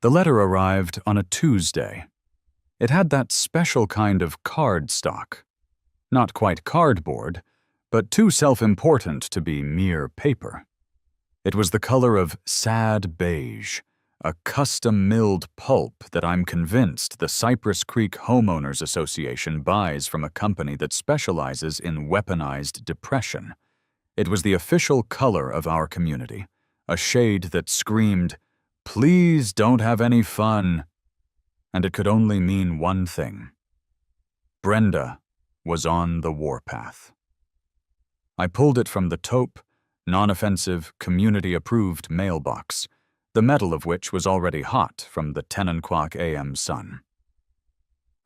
The letter arrived on a Tuesday. It had that special kind of cardstock. Not quite cardboard, but too self-important to be mere paper. It was the color of sad beige, a custom-milled pulp that I'm convinced the Cypress Creek Homeowners Association buys from a company that specializes in weaponized depression. It was the official color of our community, a shade that screamed, "Please don't have any fun." And it could only mean one thing. Brenda was on the warpath. I pulled it from the taupe, non-offensive, community-approved mailbox, the metal of which was already hot from the 10 o'clock a.m. sun.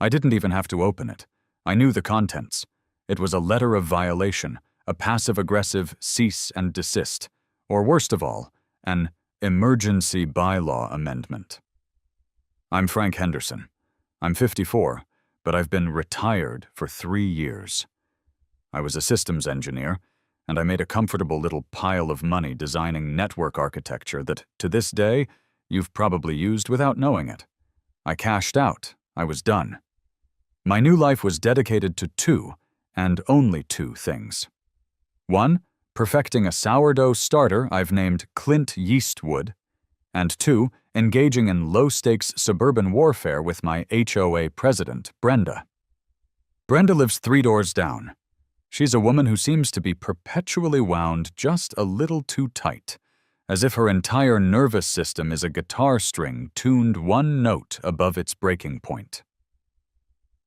I didn't even have to open it. I knew the contents. It was a letter of violation, a passive-aggressive cease and desist, or worst of all, an emergency bylaw amendment. I'm Frank Henderson. I'm 54, but I've been retired for 3 years. I was a systems engineer, and I made a comfortable little pile of money designing network architecture that, to this day, you've probably used without knowing it. I cashed out. I was done. My new life was dedicated to two, and only two things. One, perfecting a sourdough starter I've named Clint Yeastwood, and two, engaging in low-stakes suburban warfare with my HOA president, Brenda. Brenda lives 3 doors down. She's a woman who seems to be perpetually wound just a little too tight, as if her entire nervous system is a guitar string tuned one note above its breaking point.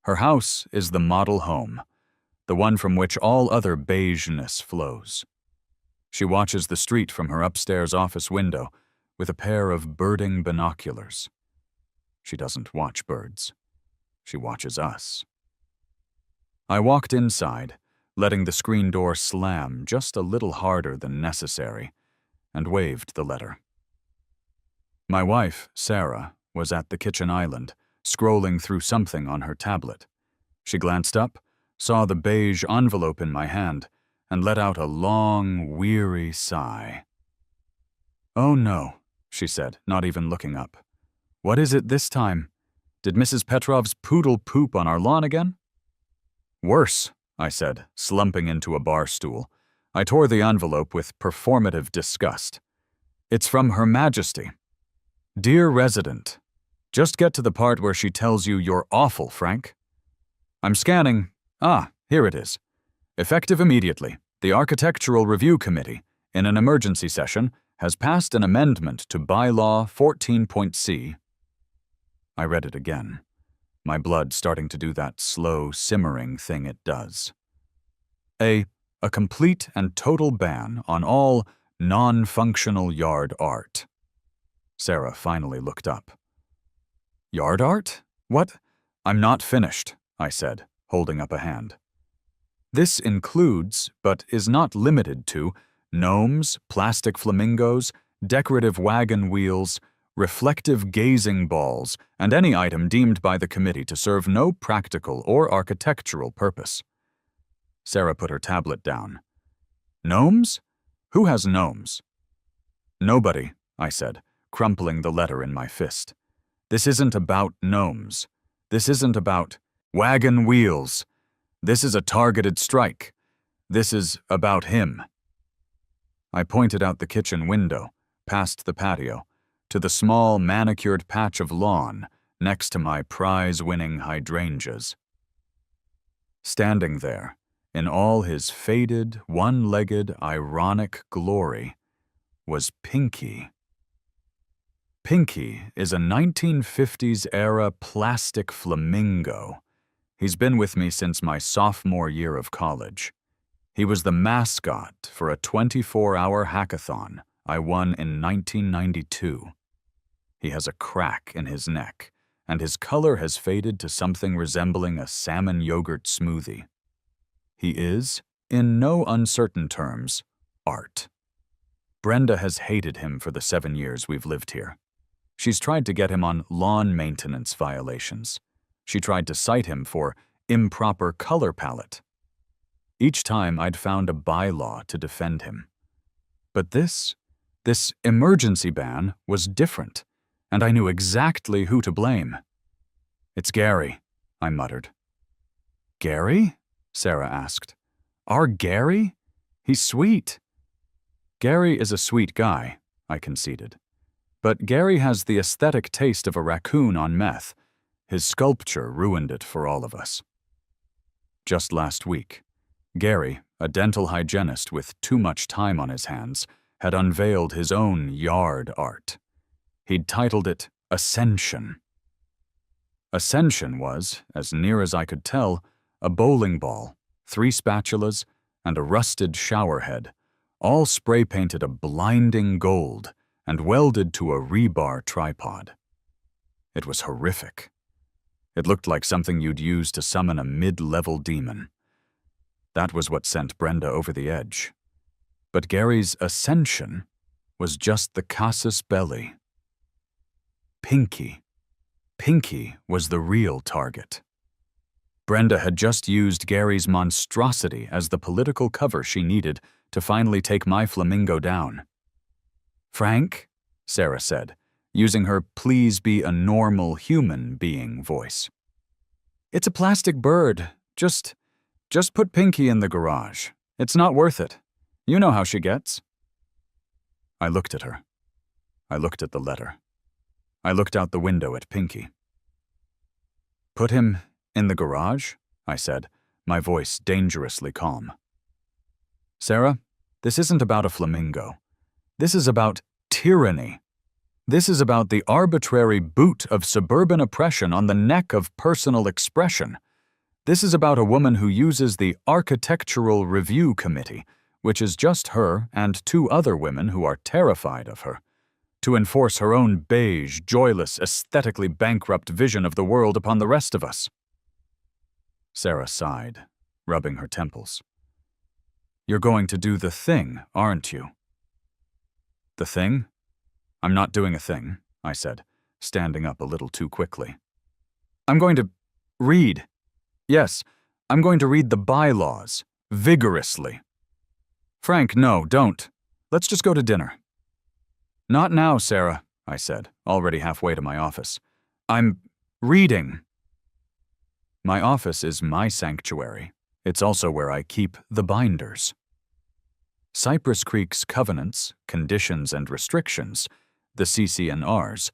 Her house is the model home, the one from which all other beigeness flows. She watches the street from her upstairs office window with a pair of birding binoculars. She doesn't watch birds. She watches us. I walked inside, letting the screen door slam just a little harder than necessary, and waved the letter. My wife, Sarah, was at the kitchen island, scrolling through something on her tablet. She glanced up, saw the beige envelope in my hand, and let out a long, weary sigh. "Oh no," she said, not even looking up. "What is it this time? Did Mrs. Petrov's poodle poop on our lawn again?" "Worse," I said, slumping into a bar stool. I tore the envelope with performative disgust. "It's from Her Majesty. Dear Resident, just get to the part where she tells you you're awful, Frank." I'm scanning. Here it is. "Effective immediately, the Architectural Review Committee, in an emergency session, has passed an amendment to Bylaw 14.c." I read it again, my blood starting to do that slow, simmering thing it does. A complete and total ban on all non-functional yard art. Sarah finally looked up. "Yard art? What?" "I'm not finished," I said, holding up a hand. "This includes, but is not limited to, gnomes, plastic flamingos, decorative wagon wheels, reflective gazing balls, and any item deemed by the committee to serve no practical or architectural purpose." Sarah put her tablet down. "Gnomes? Who has gnomes?" "Nobody," I said, crumpling the letter in my fist. "This isn't about gnomes. This isn't about wagon wheels. This is a targeted strike. This is about him." I pointed out the kitchen window, past the patio, to the small manicured patch of lawn next to my prize-winning hydrangeas. Standing there, in all his faded, one-legged, ironic glory, was Pinky. Pinky is a 1950s-era plastic flamingo. He's been with me since my sophomore year of college. He was the mascot for a 24-hour hackathon I won in 1992. He has a crack in his neck, and his color has faded to something resembling a salmon yogurt smoothie. He is, in no uncertain terms, art. Brenda has hated him for the 7 years we've lived here. She's tried to get him on lawn maintenance violations. She tried to cite him for improper color palette. Each time I'd found a bylaw to defend him. But this emergency ban was different, and I knew exactly who to blame. "It's Gary," I muttered. "Gary?" Sarah asked. "Our Gary? He's sweet." "Gary is a sweet guy," I conceded. "But Gary has the aesthetic taste of a raccoon on meth. His sculpture ruined it for all of us." Just last week, Gary, a dental hygienist with too much time on his hands, had unveiled his own yard art. He'd titled it Ascension. Ascension was, as near as I could tell, a bowling ball, 3 spatulas, and a rusted shower head, all spray-painted a blinding gold and welded to a rebar tripod. It was horrific. It looked like something you'd use to summon a mid-level demon. That was what sent Brenda over the edge. But Gary's ascension was just the casus belli. Pinky. Pinky was the real target. Brenda had just used Gary's monstrosity as the political cover she needed to finally take my flamingo down. "Frank," Sarah said, using her please be a normal human being voice. "It's a plastic bird. Just put Pinky in the garage. It's not worth it. You know how she gets." I looked at her. I looked at the letter. I looked out the window at Pinky. "Put him in the garage?" I said, my voice dangerously calm. "Sarah, this isn't about a flamingo. This is about tyranny. This is about the arbitrary boot of suburban oppression on the neck of personal expression. This is about a woman who uses the Architectural Review Committee, which is just her and 2 other women who are terrified of her, to enforce her own beige, joyless, aesthetically bankrupt vision of the world upon the rest of us." Sarah sighed, rubbing her temples. "You're going to do the thing, aren't you?" "The thing? I'm not doing a thing," I said, standing up a little too quickly. "I'm going to read. Yes, I'm going to read the bylaws, vigorously." "Frank, no, don't. Let's just go to dinner." "Not now, Sarah," I said, already halfway to my office. "I'm reading." My office is my sanctuary. It's also where I keep the binders. Cypress Creek's covenants, conditions, and restrictions, the CC&Rs,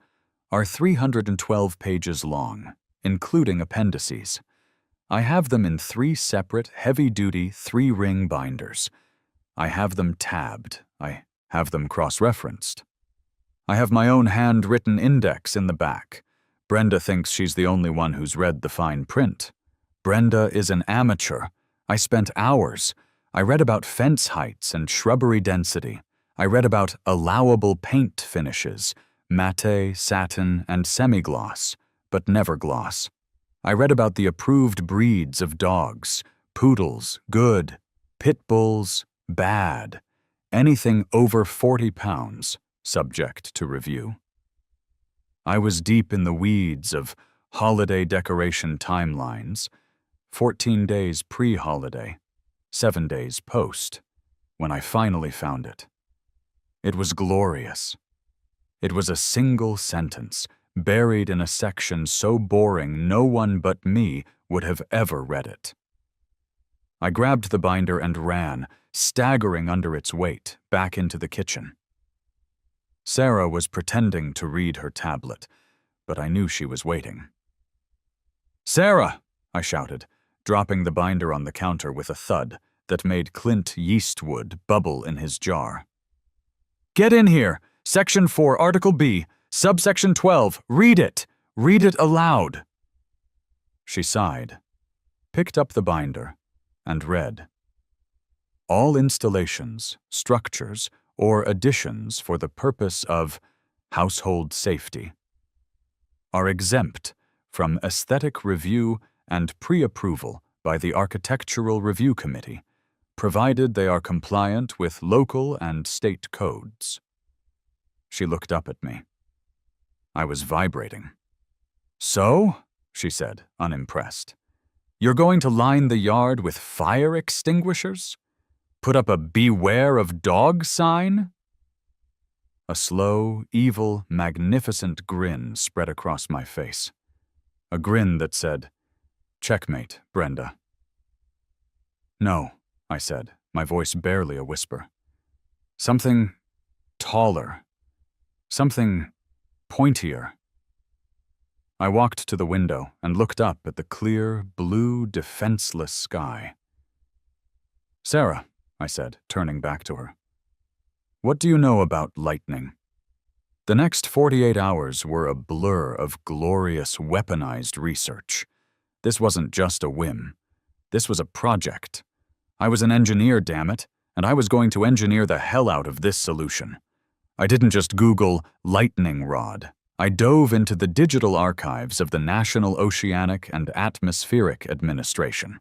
are 312 pages long, including appendices. I have them in 3 separate, heavy-duty, 3-ring binders. I have them tabbed. I have them cross-referenced. I have my own handwritten index in the back. Brenda thinks she's the only one who's read the fine print. Brenda is an amateur. I spent hours. I read about fence heights and shrubbery density. I read about allowable paint finishes, matte, satin, and semi-gloss, but never gloss. I read about the approved breeds of dogs, poodles, good, pit bulls, bad, anything over 40 pounds, subject to review. I was deep in the weeds of holiday decoration timelines, 14 days pre-holiday, 7 days post, when I finally found it. It was glorious. It was a single sentence, buried in a section so boring no one but me would have ever read it. I grabbed the binder and ran, staggering under its weight, back into the kitchen. Sarah was pretending to read her tablet, but I knew she was waiting. "Sarah!" I shouted, dropping the binder on the counter with a thud that made Clint Yeastwood bubble in his jar. "Get in here! Section 4, Article B, Subsection 12, read it! Read it aloud!" She sighed, picked up the binder, and read. "All installations, structures, or additions for the purpose of household safety are exempt from aesthetic review and pre-approval by the Architectural Review Committee, provided they are compliant with local and state codes." She looked up at me. I was vibrating. "So?" she said, unimpressed. "You're going to line the yard with fire extinguishers? Put up a 'Beware of Dog' sign?" A slow, evil, magnificent grin spread across my face. A grin that said, "Checkmate, Brenda." "No," I said, my voice barely a whisper. "Something taller. Something pointier." I walked to the window and looked up at the clear, blue, defenseless sky. "Sarah," I said, turning back to her, "what do you know about lightning?" The next 48 hours were a blur of glorious, weaponized research. This wasn't just a whim. This was a project. I was an engineer, damn it, and I was going to engineer the hell out of this solution. I didn't just Google lightning rod. I dove into the digital archives of the National Oceanic and Atmospheric Administration.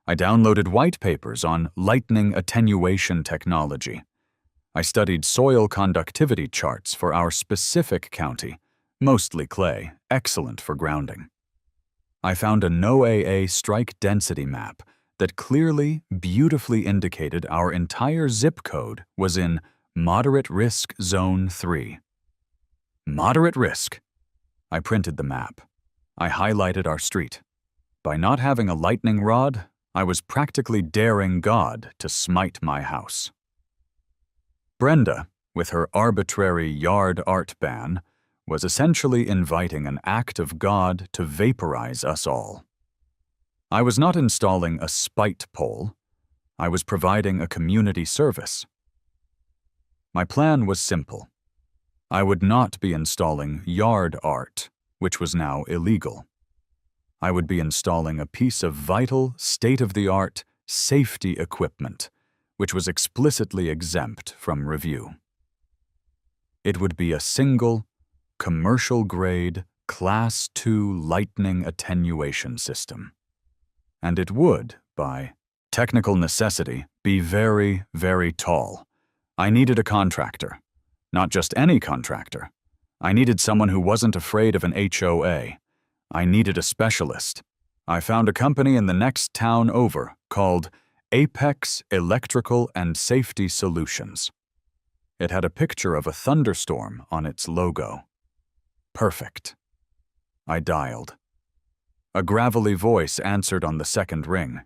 I downloaded white papers on lightning attenuation technology. I studied soil conductivity charts for our specific county, mostly clay, excellent for grounding. I found a NOAA strike density map that clearly, beautifully indicated our entire zip code was in Moderate Risk Zone 3. Moderate risk. I printed the map. I highlighted our street. By not having a lightning rod, I was practically daring God to smite my house. Brenda, with her arbitrary yard art ban, was essentially inviting an act of God to vaporize us all. I was not installing a spite pole. I was providing a community service. My plan was simple. I would not be installing yard art, which was now illegal. I would be installing a piece of vital, state-of-the-art safety equipment, which was explicitly exempt from review. It would be a single, commercial-grade, Class II lightning attenuation system. And it would, by technical necessity, be very, very tall. I needed a contractor. Not just any contractor. I needed someone who wasn't afraid of an HOA. I needed a specialist. I found a company in the next town over called Apex Electrical and Safety Solutions. It had a picture of a thunderstorm on its logo. Perfect. I dialed. A gravelly voice answered on the second ring.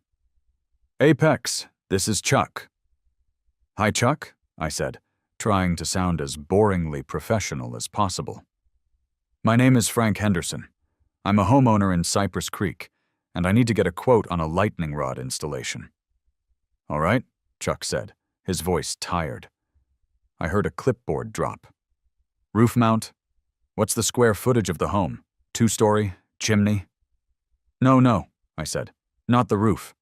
"Apex, this is Chuck." "Hi, Chuck," I said, trying to sound as boringly professional as possible. "My name is Frank Henderson. I'm a homeowner in Cypress Creek, and I need to get a quote on a lightning rod installation." "All right," Chuck said, his voice tired. I heard a clipboard drop. "Roof mount? What's the square footage of the home? 2-story? Chimney?" No, I said. "Not the roof."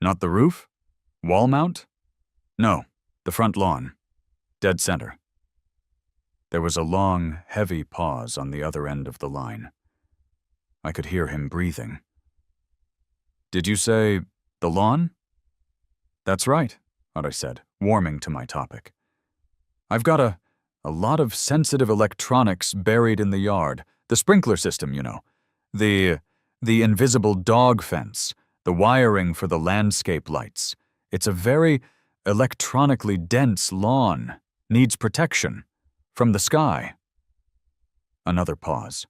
"Not the roof? Wall mount?" "No, the front lawn. Dead center." There was a long, heavy pause on the other end of the line. I could hear him breathing. "Did you say the lawn?" "That's right," I said, warming to my topic. "I've got a lot of sensitive electronics buried in the yard. The sprinkler system, you know. The invisible dog fence, the wiring for the landscape lights. It's a very electronically dense lawn. Needs protection. From the sky." Another pause,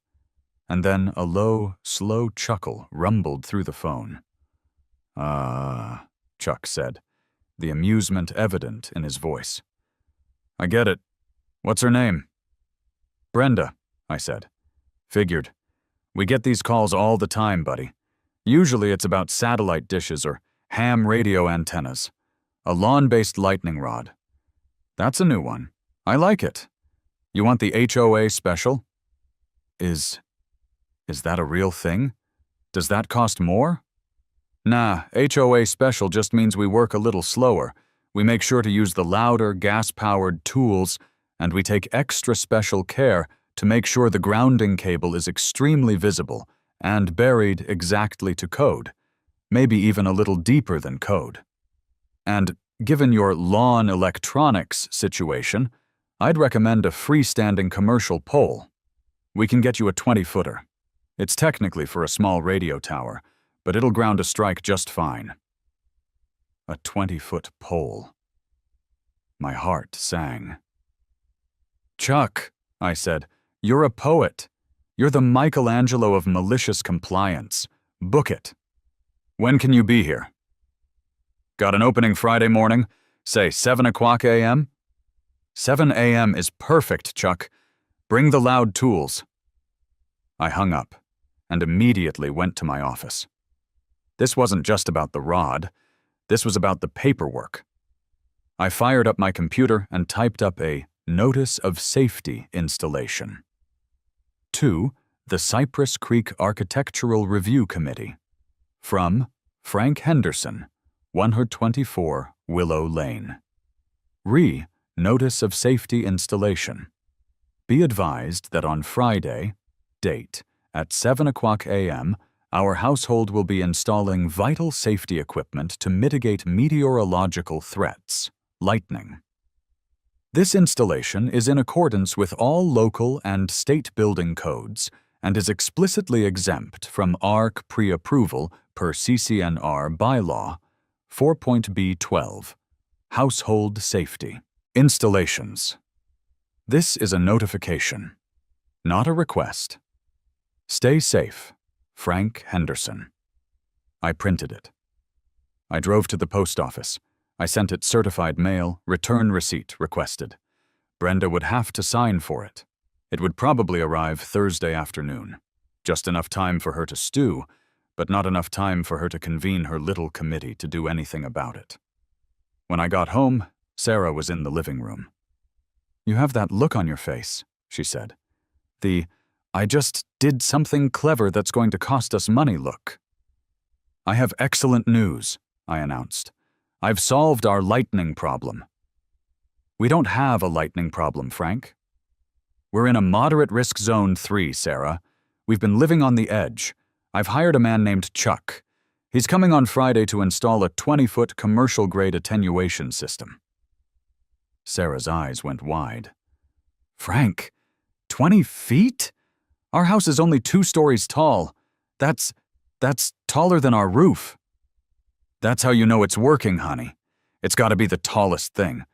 and then a low, slow chuckle rumbled through the phone. Chuck said, the amusement evident in his voice. "I get it. What's her name?" "Brenda," I said. "Figured. We get these calls all the time, buddy. Usually it's about satellite dishes or ham radio antennas. A lawn-based lightning rod. That's a new one. I like it. You want the HOA special?" Is that a real thing? Does that cost more?" "Nah, HOA special just means we work a little slower. We make sure to use the louder, gas-powered tools, and we take extra special care to make sure the grounding cable is extremely visible and buried exactly to code, maybe even a little deeper than code. And given your lawn electronics situation, I'd recommend a freestanding commercial pole. We can get you a 20-footer. It's technically for a small radio tower, but it'll ground a strike just fine." A 20-foot pole. My heart sang. Chuck, I said, you're a poet. You're the Michelangelo of malicious compliance. Book it. When can you be here? Got an opening Friday morning? Say 7 o'clock a.m.? 7 a.m. is perfect, Chuck. Bring the loud tools. I hung up and immediately went to my office. This wasn't just about the rod. This was about the paperwork. I fired up my computer and typed up a Notice of Safety installation. To the Cypress Creek Architectural Review Committee. From Frank Henderson, 124 Willow Lane. Notice of Safety installation. Be advised that on Friday, date, at 7 o'clock a.m., our household will be installing vital safety equipment to mitigate meteorological threats, lightning. This installation is in accordance with all local and state building codes and is explicitly exempt from ARC pre-approval per CCNR bylaw 4.B12, Household Safety. Installations. This is a notification, not a request. Stay safe, Frank Henderson. I printed it. I drove to the post office. I sent it certified mail, return receipt requested. Brenda would have to sign for it. It would probably arrive Thursday afternoon. Just enough time for her to stew, but not enough time for her to convene her little committee to do anything about it. When I got home, Sarah was in the living room. You have that look on your face, she said. The, I just did something clever that's going to cost us money look. I have excellent news, I announced. I've solved our lightning problem. We don't have a lightning problem, Frank. We're in a moderate risk zone 3, Sarah. We've been living on the edge. I've hired a man named Chuck. He's coming on Friday to install a 20-foot commercial-grade attenuation system. Sarah's eyes went wide. Frank, 20 feet? Our house is only 2 stories tall. That's taller than our roof. That's how you know it's working, honey. It's got to be the tallest thing.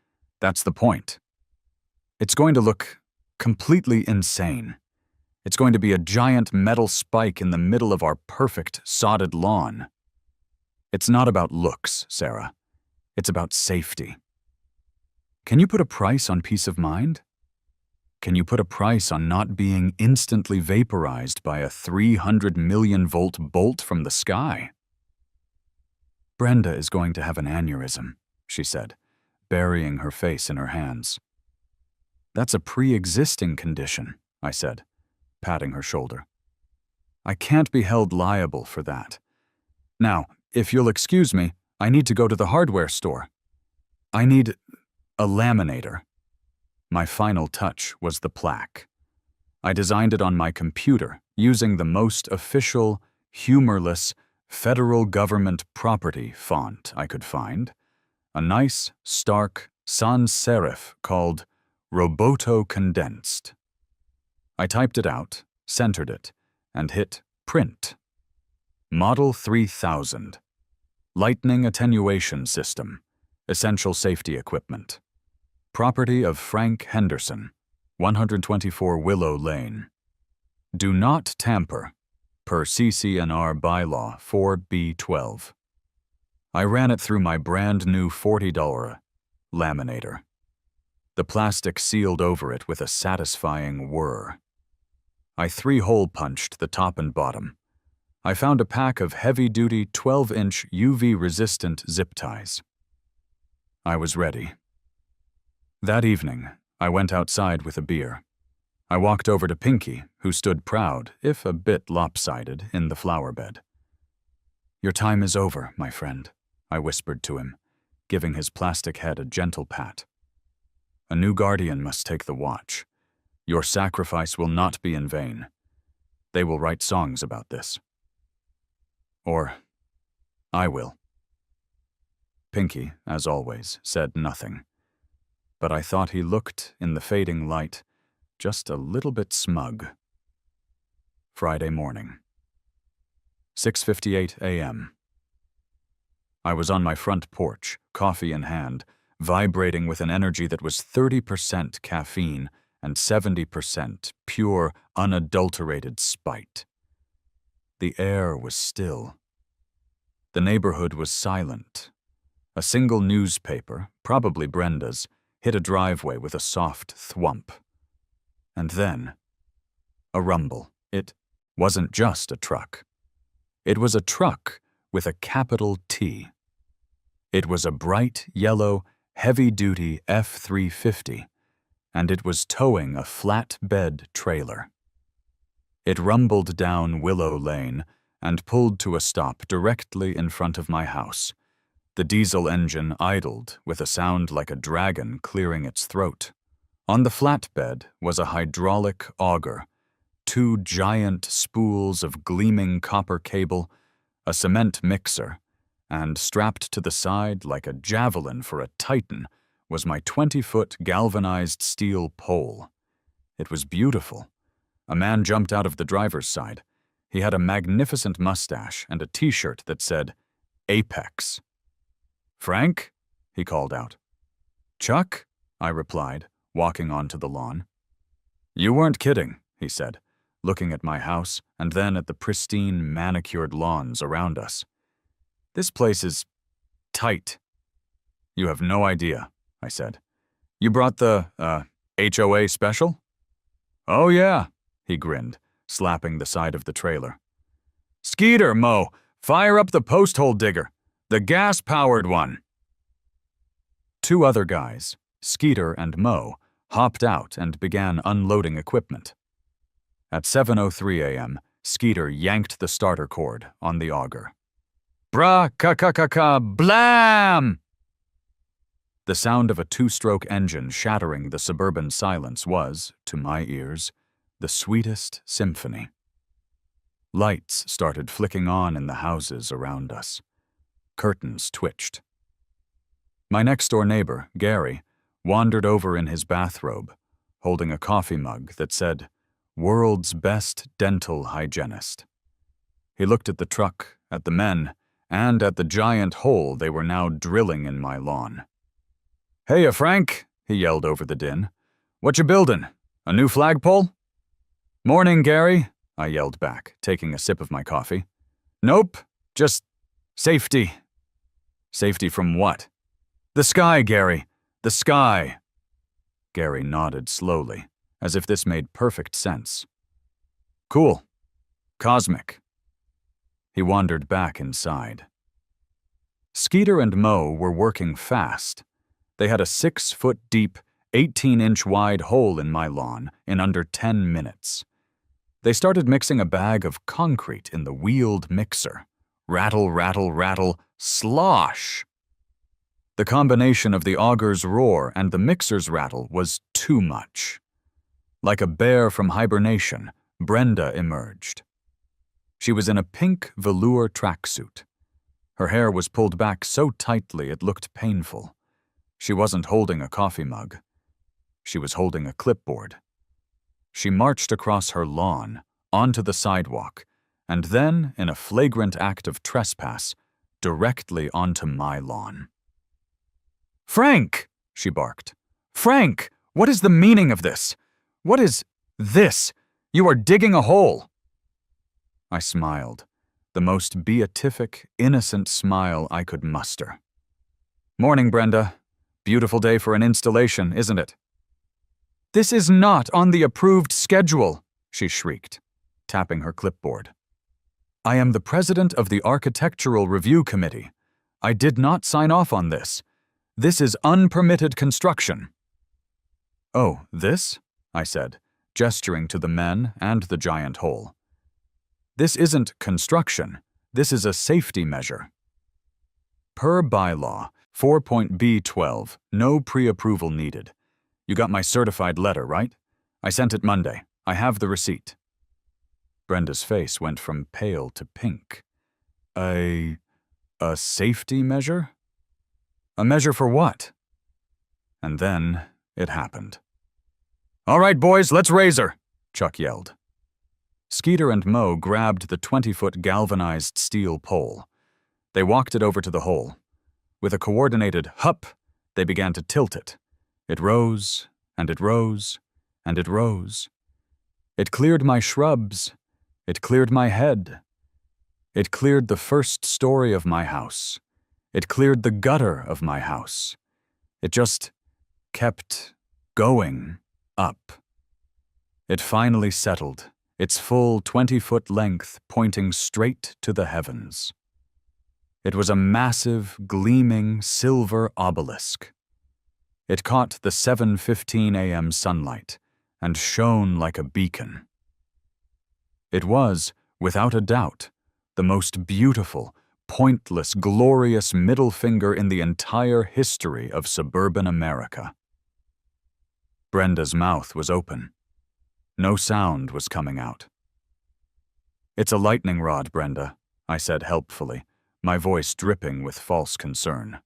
That's the point. It's going to look completely insane. It's going to be a giant metal spike in the middle of our perfect sodded lawn. It's not about looks, Sarah. It's about safety. Can you put a price on peace of mind? Can you put a price on not being instantly vaporized by a 300 million volt bolt from the sky? Brenda is going to have an aneurysm, she said, burying her face in her hands. That's a pre-existing condition, I said, patting her shoulder. I can't be held liable for that. Now, if you'll excuse me, I need to go to the hardware store. I need a laminator. My final touch was the plaque. I designed it on my computer using the most official, humorless, federal government property font I could find, a nice, stark sans serif called Roboto Condensed. I typed it out, centered it, and hit print. Model 3000. Lightning Attenuation System. Essential Safety Equipment. Property of Frank Henderson, 124 Willow Lane. Do not tamper, per CCNR bylaw 4B12. I ran it through my brand new $40 laminator. The plastic sealed over it with a satisfying whir. I 3-hole punched the top and bottom. I found a pack of heavy-duty 12-inch UV-resistant zip ties. I was ready. That evening, I went outside with a beer. I walked over to Pinky, who stood proud, if a bit lopsided, in the flower bed. Your time is over, my friend, I whispered to him, giving his plastic head a gentle pat. A new guardian must take the watch. Your sacrifice will not be in vain. They will write songs about this. Or I will. Pinky, as always, said nothing. But I thought he looked, in the fading light, just a little bit smug. Friday morning. 6:58 a.m. I was on my front porch, coffee in hand, vibrating with an energy that was 30% caffeine and 70% pure, unadulterated spite. The air was still. The neighborhood was silent. A single newspaper, probably Brenda's, hit a driveway with a soft thwump. And then, a rumble. It wasn't just a truck. It was a truck with a capital T. It was a bright yellow, heavy-duty F-350, and it was towing a flatbed trailer. It rumbled down Willow Lane and pulled to a stop directly in front of my house. The diesel engine idled with a sound like a dragon clearing its throat. On the flatbed was a hydraulic auger, 2 giant spools of gleaming copper cable, a cement mixer, and strapped to the side like a javelin for a titan was my 20-foot galvanized steel pole. It was beautiful. A man jumped out of the driver's side. He had a magnificent mustache and a t-shirt that said, Apex. "Frank?" he called out. "Chuck?" I replied, walking onto the lawn. "You weren't kidding," he said, looking at my house and then at the pristine, manicured lawns around us. "This place is tight." "You have no idea," I said. "You brought the, HOA special?" "Oh yeah," he grinned, slapping the side of the trailer. "Skeeter, Mo, fire up the post hole digger. The gas-powered one." 2 other guys, Skeeter and Mo, hopped out and began unloading equipment. At 7:03 a.m., Skeeter yanked the starter cord on the auger. Blam! The sound of a 2-stroke engine shattering the suburban silence was, to my ears, the sweetest symphony. Lights started flicking on in the houses around us. Curtains twitched. My next-door neighbor, Gary, wandered over in his bathrobe, holding a coffee mug that said, "World's Best Dental Hygienist." He looked at the truck, at the men, and at the giant hole they were now drilling in my lawn. "Heya, Frank," he yelled over the din. "What you buildin'? A new flagpole?" "Morning, Gary," I yelled back, taking a sip of my coffee. "Nope, just safety." "Safety from what?" "The sky, Gary, the sky." Gary nodded slowly, as if this made perfect sense. "Cool. Cosmic." He wandered back inside. Skeeter and Mo were working fast. They had a 6-foot-deep, 18-inch-wide hole in my lawn in under 10 minutes. They started mixing a bag of concrete in the wheeled mixer. Rattle, rattle, rattle, slosh! The combination of the auger's roar and the mixer's rattle was too much. Like a bear from hibernation, Brenda emerged. She was in a pink velour tracksuit. Her hair was pulled back so tightly it looked painful. She wasn't holding a coffee mug. She was holding a clipboard. She marched across her lawn, onto the sidewalk, and then, in a flagrant act of trespass, directly onto my lawn. "Frank!" she barked. "Frank, what is the meaning of this? What is this? You are digging a hole." I smiled, the most beatific, innocent smile I could muster. "Morning, Brenda. Beautiful day for an installation, isn't it?" "This is not on the approved schedule," she shrieked, tapping her clipboard. "I am the president of the Architectural Review Committee. I did not sign off on this. This is unpermitted construction." "Oh, this?" I said, gesturing to the men and the giant hole. "This isn't construction. This is a safety measure." Per bylaw, 4.B12, no pre-approval needed. You got my certified letter, right? I sent it Monday. I have the receipt. Brenda's face went from pale to pink. A safety measure? A measure for what? And then it happened. "All right, boys, let's raise her," Chuck yelled. Skeeter and Mo grabbed the 20-foot galvanized steel pole. They walked it over to the hole. With a coordinated hup, they began to tilt it. It rose, and it rose, and it rose. It cleared my shrubs. It cleared my head. It cleared the first story of my house. It cleared the gutter of my house. It just kept going up. It finally settled, its full 20-foot length pointing straight to the heavens. It was a massive, gleaming silver obelisk. It caught the 7:15 a.m. sunlight and shone like a beacon. It was, without a doubt, the most beautiful, pointless, glorious middle finger in the entire history of suburban America. Brenda's mouth was open. No sound was coming out. "It's a lightning rod, Brenda," I said helpfully, my voice dripping with false concern.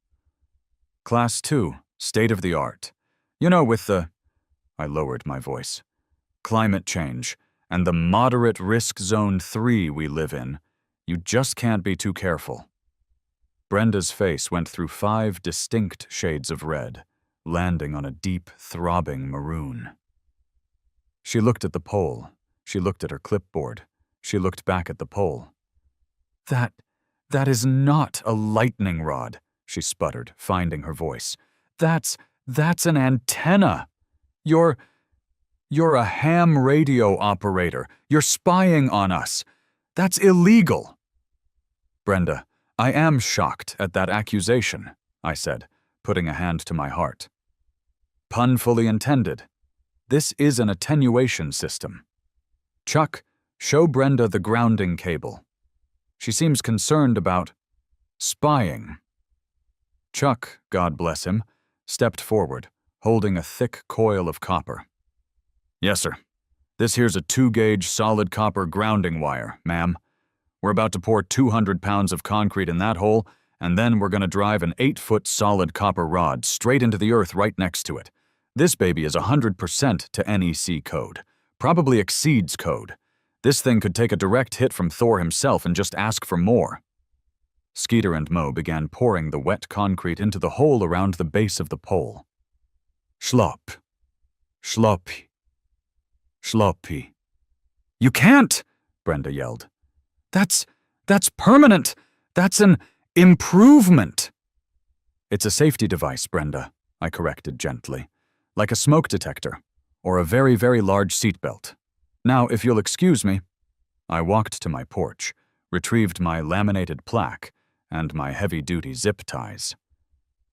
"Class 2, state of the art. You know, with the—" I lowered my voice. "Climate change and the moderate risk zone 3 we live in, you just can't be too careful." Brenda's face went through 5 distinct shades of red, landing on a deep, throbbing maroon. She looked at the pole. She looked at her clipboard. She looked back at the pole. That is not a lightning rod," she sputtered, finding her voice. That's an antenna. You're a ham radio operator. You're spying on us. That's illegal." "Brenda, I am shocked at that accusation," I said, putting a hand to my heart. "Pun fully intended. This is an attenuation system. Chuck, show Brenda the grounding cable. She seems concerned about spying." Chuck, God bless him, stepped forward, holding a thick coil of copper. "Yes, sir. This here's a 2-gauge solid copper grounding wire, ma'am. We're about to pour 200 pounds of concrete in that hole, and then we're going to drive an 8-foot solid copper rod straight into the earth right next to it. This baby is 100% to NEC code. Probably exceeds code. This thing could take a direct hit from Thor himself and just ask for more." Skeeter and Mo began pouring the wet concrete into the hole around the base of the pole. Schlop. Schloppy. Schloppy. "You can't!" Brenda yelled. That's permanent. That's an improvement." "It's a safety device, Brenda," I corrected gently. "Like a smoke detector, or a very, very large seatbelt. Now, if you'll excuse me." I walked to my porch, retrieved my laminated plaque and my heavy-duty zip ties.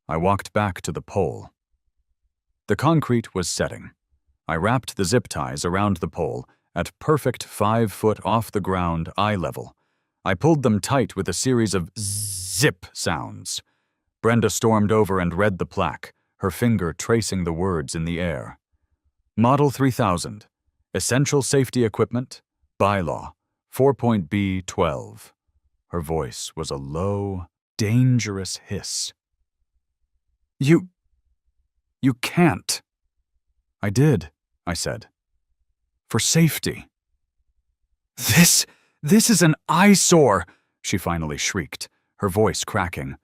I walked back to the pole. The concrete was setting. I wrapped the zip ties around the pole at perfect 5-foot off-the-ground eye level. I pulled them tight with a series of zip sounds. Brenda stormed over and read the plaque, her finger tracing the words in the air. "Model 3000. Essential Safety Equipment. Bylaw. 4.B12. Her voice was a low, dangerous hiss. You can't." "I did," I said. "For safety." This is an eyesore," she finally shrieked, her voice cracking.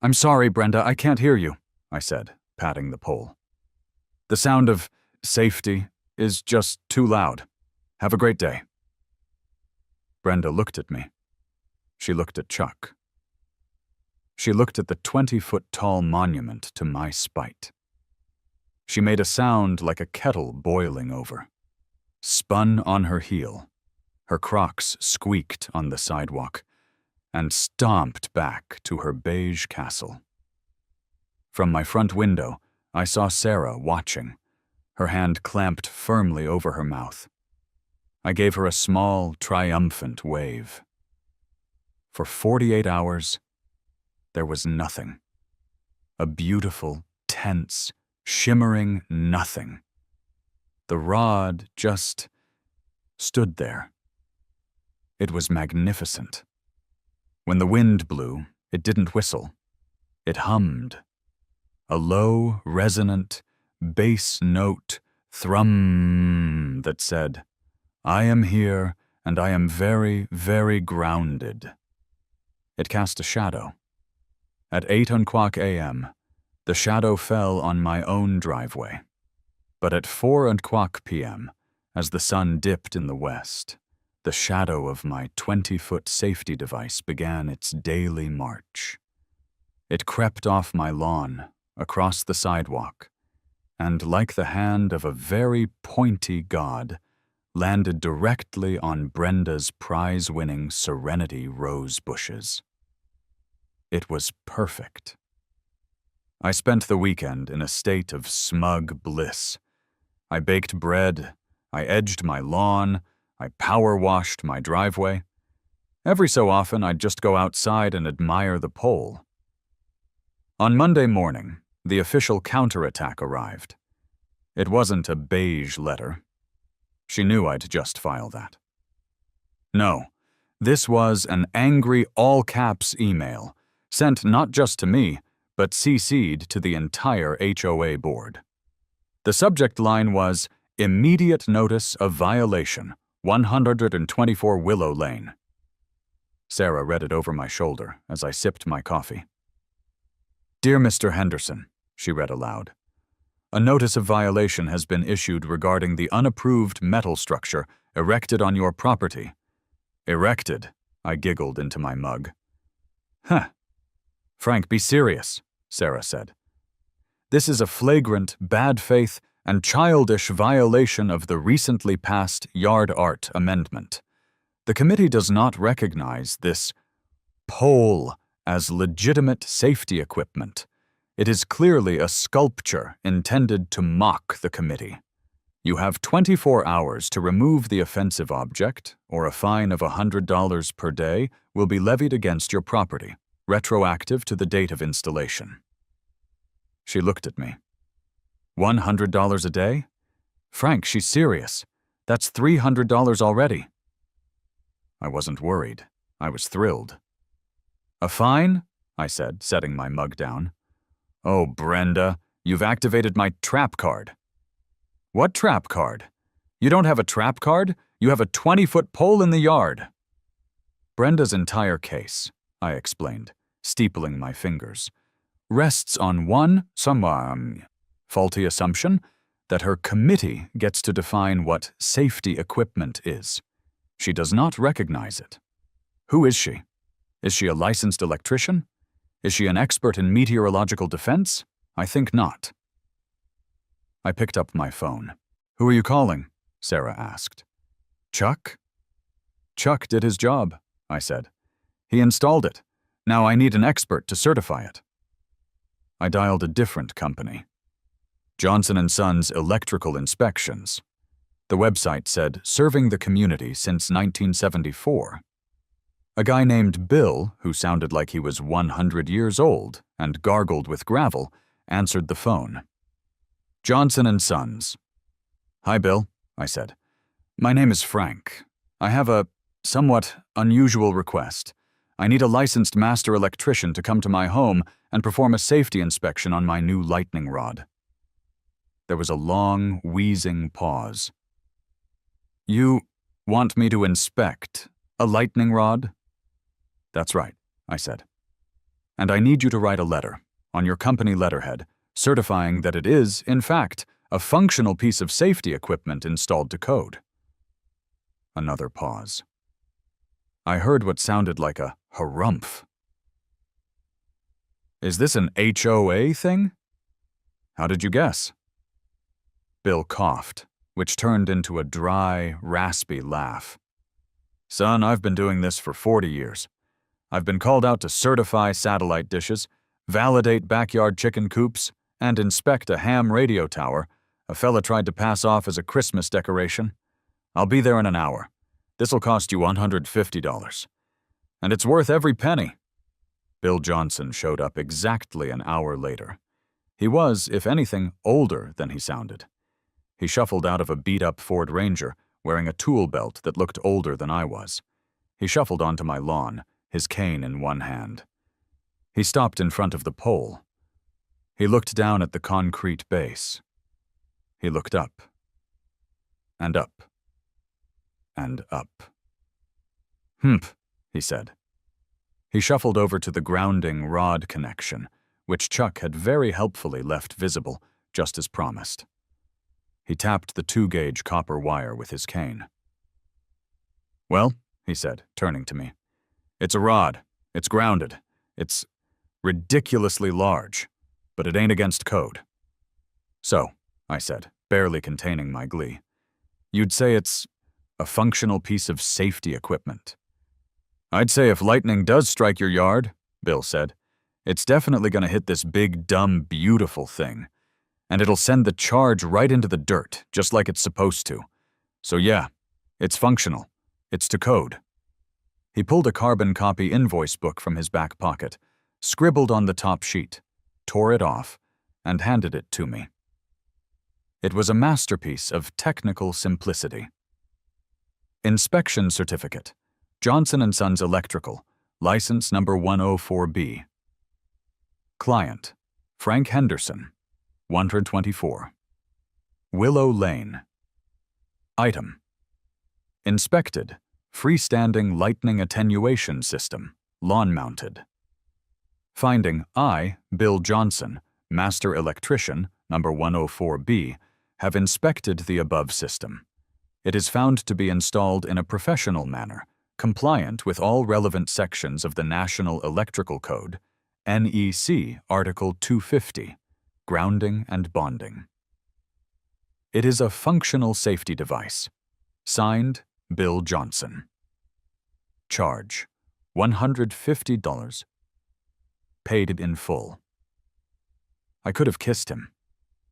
"I'm sorry, Brenda, I can't hear you," I said, patting the pole. "The sound of safety is just too loud. Have a great day." Brenda looked at me. She looked at Chuck. She looked at the 20-foot-tall monument to my spite. She made a sound like a kettle boiling over, spun on her heel. Her Crocs squeaked on the sidewalk, and stomped back to her beige castle. From my front window, I saw Sarah watching, her hand clamped firmly over her mouth. I gave her a small, triumphant wave. For 48 hours, there was nothing. A beautiful, tense, shimmering nothing. The rod just stood there. It was magnificent. When the wind blew, it didn't whistle. It hummed. A low, resonant, bass note thrum that said, "I am here, and I am very, very grounded." It cast a shadow. At 8:00 a.m., the shadow fell on my own driveway. But at 4:00 p.m., as the sun dipped in the west, the shadow of my 20-foot safety device began its daily march. It crept off my lawn, across the sidewalk, and like the hand of a very pointy god, landed directly on Brenda's prize-winning Serenity rose bushes. It was perfect. I spent the weekend in a state of smug bliss. I baked bread, I edged my lawn, I power-washed my driveway. Every so often, I'd just go outside and admire the pole. On Monday morning, the official counterattack arrived. It wasn't a beige letter. She knew I'd just file that. No, this was an angry all-caps email, sent not just to me, but CC'd to the entire HOA board. The subject line was, "Immediate notice of violation, 124 Willow Lane." Sarah read it over my shoulder as I sipped my coffee. "Dear Mr. Henderson," she read aloud, "a notice of violation has been issued regarding the unapproved metal structure erected on your property." "Erected," I giggled into my mug. "Huh. Frank, be serious," Sarah said. "This is a flagrant, bad faith, and childish violation of the recently passed Yard Art Amendment. The committee does not recognize this pole as legitimate safety equipment. It is clearly a sculpture intended to mock the committee. You have 24 hours to remove the offensive object, or a fine of $100 per day will be levied against your property, retroactive to the date of installation." She looked at me. $100 a day? Frank, she's serious. That's $300 already. I wasn't worried. I was thrilled. "A fine?" I said, setting my mug down. "Oh, Brenda, you've activated my trap card." "What trap card? You don't have a trap card? You have a 20-foot pole in the yard." Brenda's entire case, I explained, steepling my fingers, rests on one, faulty assumption that her committee gets to define what safety equipment is. She does not recognize it. Who is she? Is she a licensed electrician? Is she an expert in meteorological defense? I think not. I picked up my phone. "Who are you calling?" Sarah asked. "Chuck?" "Chuck did his job," I said. "He installed it. Now I need an expert to certify it." I dialed a different company. Johnson & Sons Electrical Inspections. The website said, "Serving the community since 1974. A guy named Bill, who sounded like he was 100 years old and gargled with gravel, answered the phone. "Johnson & Sons." "Hi, Bill," I said. "My name is Frank. I have a somewhat unusual request. I need a licensed master electrician to come to my home and perform a safety inspection on my new lightning rod." There was a long, wheezing pause. "You want me to inspect a lightning rod?" "That's right," I said. "And I need you to write a letter, on your company letterhead, certifying that it is, in fact, a functional piece of safety equipment installed to code." Another pause. I heard what sounded like a harumph. "Is this an HOA thing?" "How did you guess?" Bill coughed, which turned into a dry, raspy laugh. "Son, I've been doing this for 40 years. I've been called out to certify satellite dishes, validate backyard chicken coops, and inspect a ham radio tower a fella tried to pass off as a Christmas decoration. I'll be there in an hour. This'll cost you $150. And it's worth every penny." Bill Johnson showed up exactly an hour later. He was, if anything, older than he sounded. He shuffled out of a beat-up Ford Ranger, wearing a tool belt that looked older than I was. He shuffled onto my lawn, his cane in one hand. He stopped in front of the pole. He looked down at the concrete base. He looked up. And up. And up. "Humph," he said. He shuffled over to the grounding rod connection, which Chuck had very helpfully left visible, just as promised. He tapped the 2-gauge copper wire with his cane. "Well," he said, turning to me. "It's a rod. It's grounded. It's ridiculously large, but it ain't against code." "So," I said, barely containing my glee, "you'd say it's a functional piece of safety equipment?" "I'd say if lightning does strike your yard," Bill said, "it's definitely going to hit this big, dumb, beautiful thing. And it'll send the charge right into the dirt, just like it's supposed to. So yeah, it's functional. It's to code." He pulled a carbon copy invoice book from his back pocket, scribbled on the top sheet, tore it off, and handed it to me. It was a masterpiece of technical simplicity. Inspection Certificate, Johnson & Sons Electrical, License Number 104B. Client, Frank Henderson, 124. Willow Lane. Item: inspected, freestanding lightning attenuation system, lawn-mounted. Finding: I, Bill Johnson, Master Electrician, number 104B, have inspected the above system. It is found to be installed in a professional manner, compliant with all relevant sections of the National Electrical Code, NEC Article 250, grounding and bonding. It is a functional safety device. Signed, Bill Johnson. Charge: $150. Paid it in full. I could have kissed him.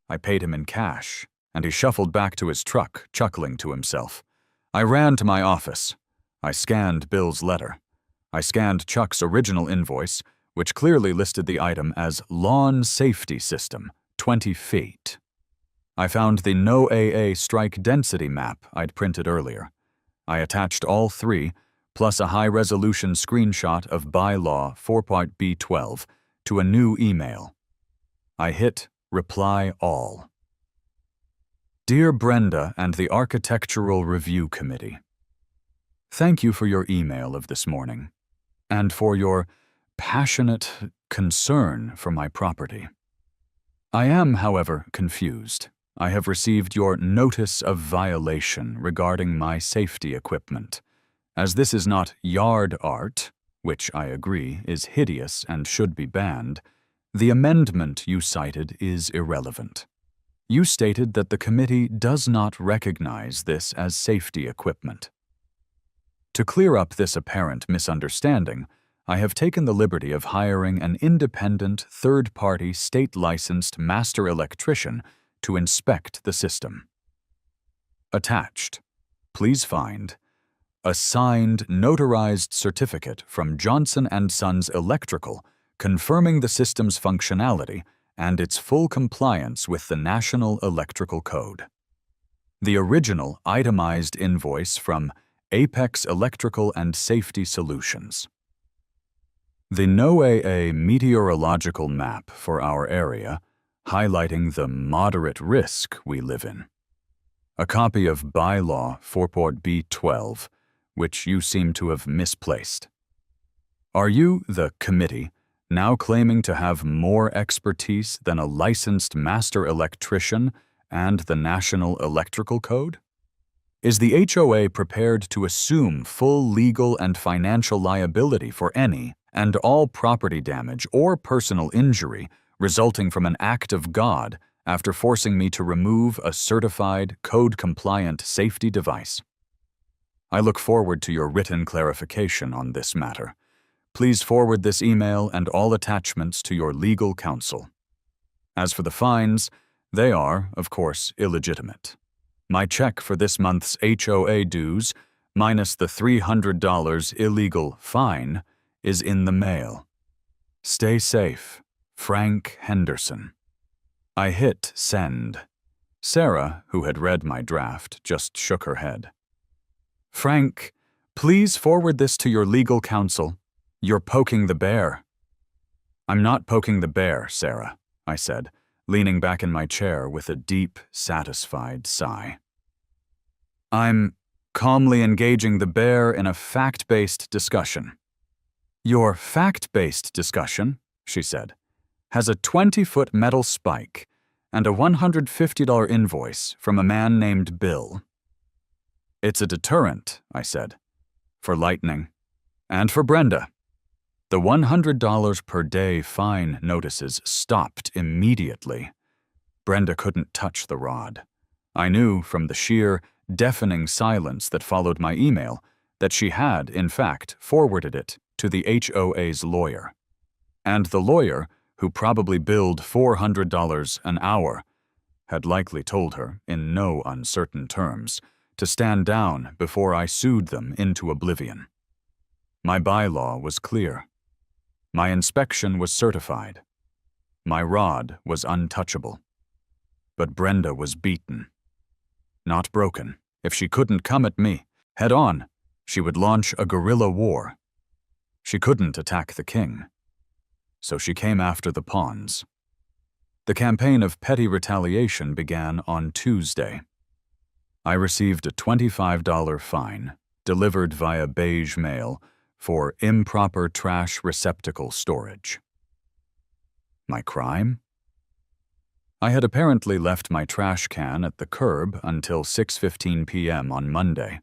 I paid him in cash, and he shuffled back to his truck, chuckling to himself. I ran to my office. I scanned Bill's letter. I scanned Chuck's original invoice, which clearly listed the item as Lawn Safety System, 20 feet. I found the No AA strike density map I'd printed earlier. I attached all three, plus a high-resolution screenshot of Bylaw 4.B12, to a new email. I hit Reply All. Dear Brenda and the Architectural Review Committee, thank you for your email of this morning, and for your passionate concern for my property. I am, however, confused. I have received your notice of violation regarding my safety equipment. As this is not yard art, which I agree is hideous and should be banned, the amendment you cited is irrelevant. You stated that the committee does not recognize this as safety equipment. To clear up this apparent misunderstanding, I have taken the liberty of hiring an independent, third-party, state-licensed master electrician to inspect the system. Attached, please find a signed, notarized certificate from Johnson & Sons Electrical confirming the system's functionality and its full compliance with the National Electrical Code. The original itemized invoice from Apex Electrical and Safety Solutions. The NOAA meteorological map for our area, highlighting the moderate risk we live in. A copy of Bylaw 4.B12, which you seem to have misplaced. Are you, the committee, now claiming to have more expertise than a licensed master electrician and the National Electrical Code? Is the HOA prepared to assume full legal and financial liability for any and all property damage or personal injury resulting from an act of God after forcing me to remove a certified, code-compliant safety device? I look forward to your written clarification on this matter. Please forward this email and all attachments to your legal counsel. As for the fines, they are, of course, illegitimate. My check for this month's HOA dues, minus the $300 illegal fine, is in the mail. Stay safe, Frank Henderson. I hit send. Sarah, who had read my draft, just shook her head. Frank, please forward this to your legal counsel. You're poking the bear. I'm not poking the bear, Sarah, I said, leaning back in my chair with a deep, satisfied sigh. I'm calmly engaging the bear in a fact-based discussion. Your fact-based discussion, she said, has a 20-foot metal spike and a $150 invoice from a man named Bill. "It's a deterrent," I said, "for lightning. And for Brenda." The $100 per day fine notices stopped immediately. Brenda couldn't touch the rod. I knew from the sheer, deafening silence that followed my email that she had, in fact, forwarded it to the HOA's lawyer. And the lawyer, who probably billed $400 an hour, had likely told her, in no uncertain terms, to stand down before I sued them into oblivion. My bylaw was clear. My inspection was certified. My rod was untouchable. But Brenda was beaten. Not broken. If she couldn't come at me, head on, she would launch a guerrilla war. She couldn't attack the king. So she came after the pawns. The campaign of petty retaliation began on Tuesday. I received a $25 fine, delivered via beige mail, for improper trash receptacle storage. My crime? I had apparently left my trash can at the curb until 6:15 p.m. on Monday.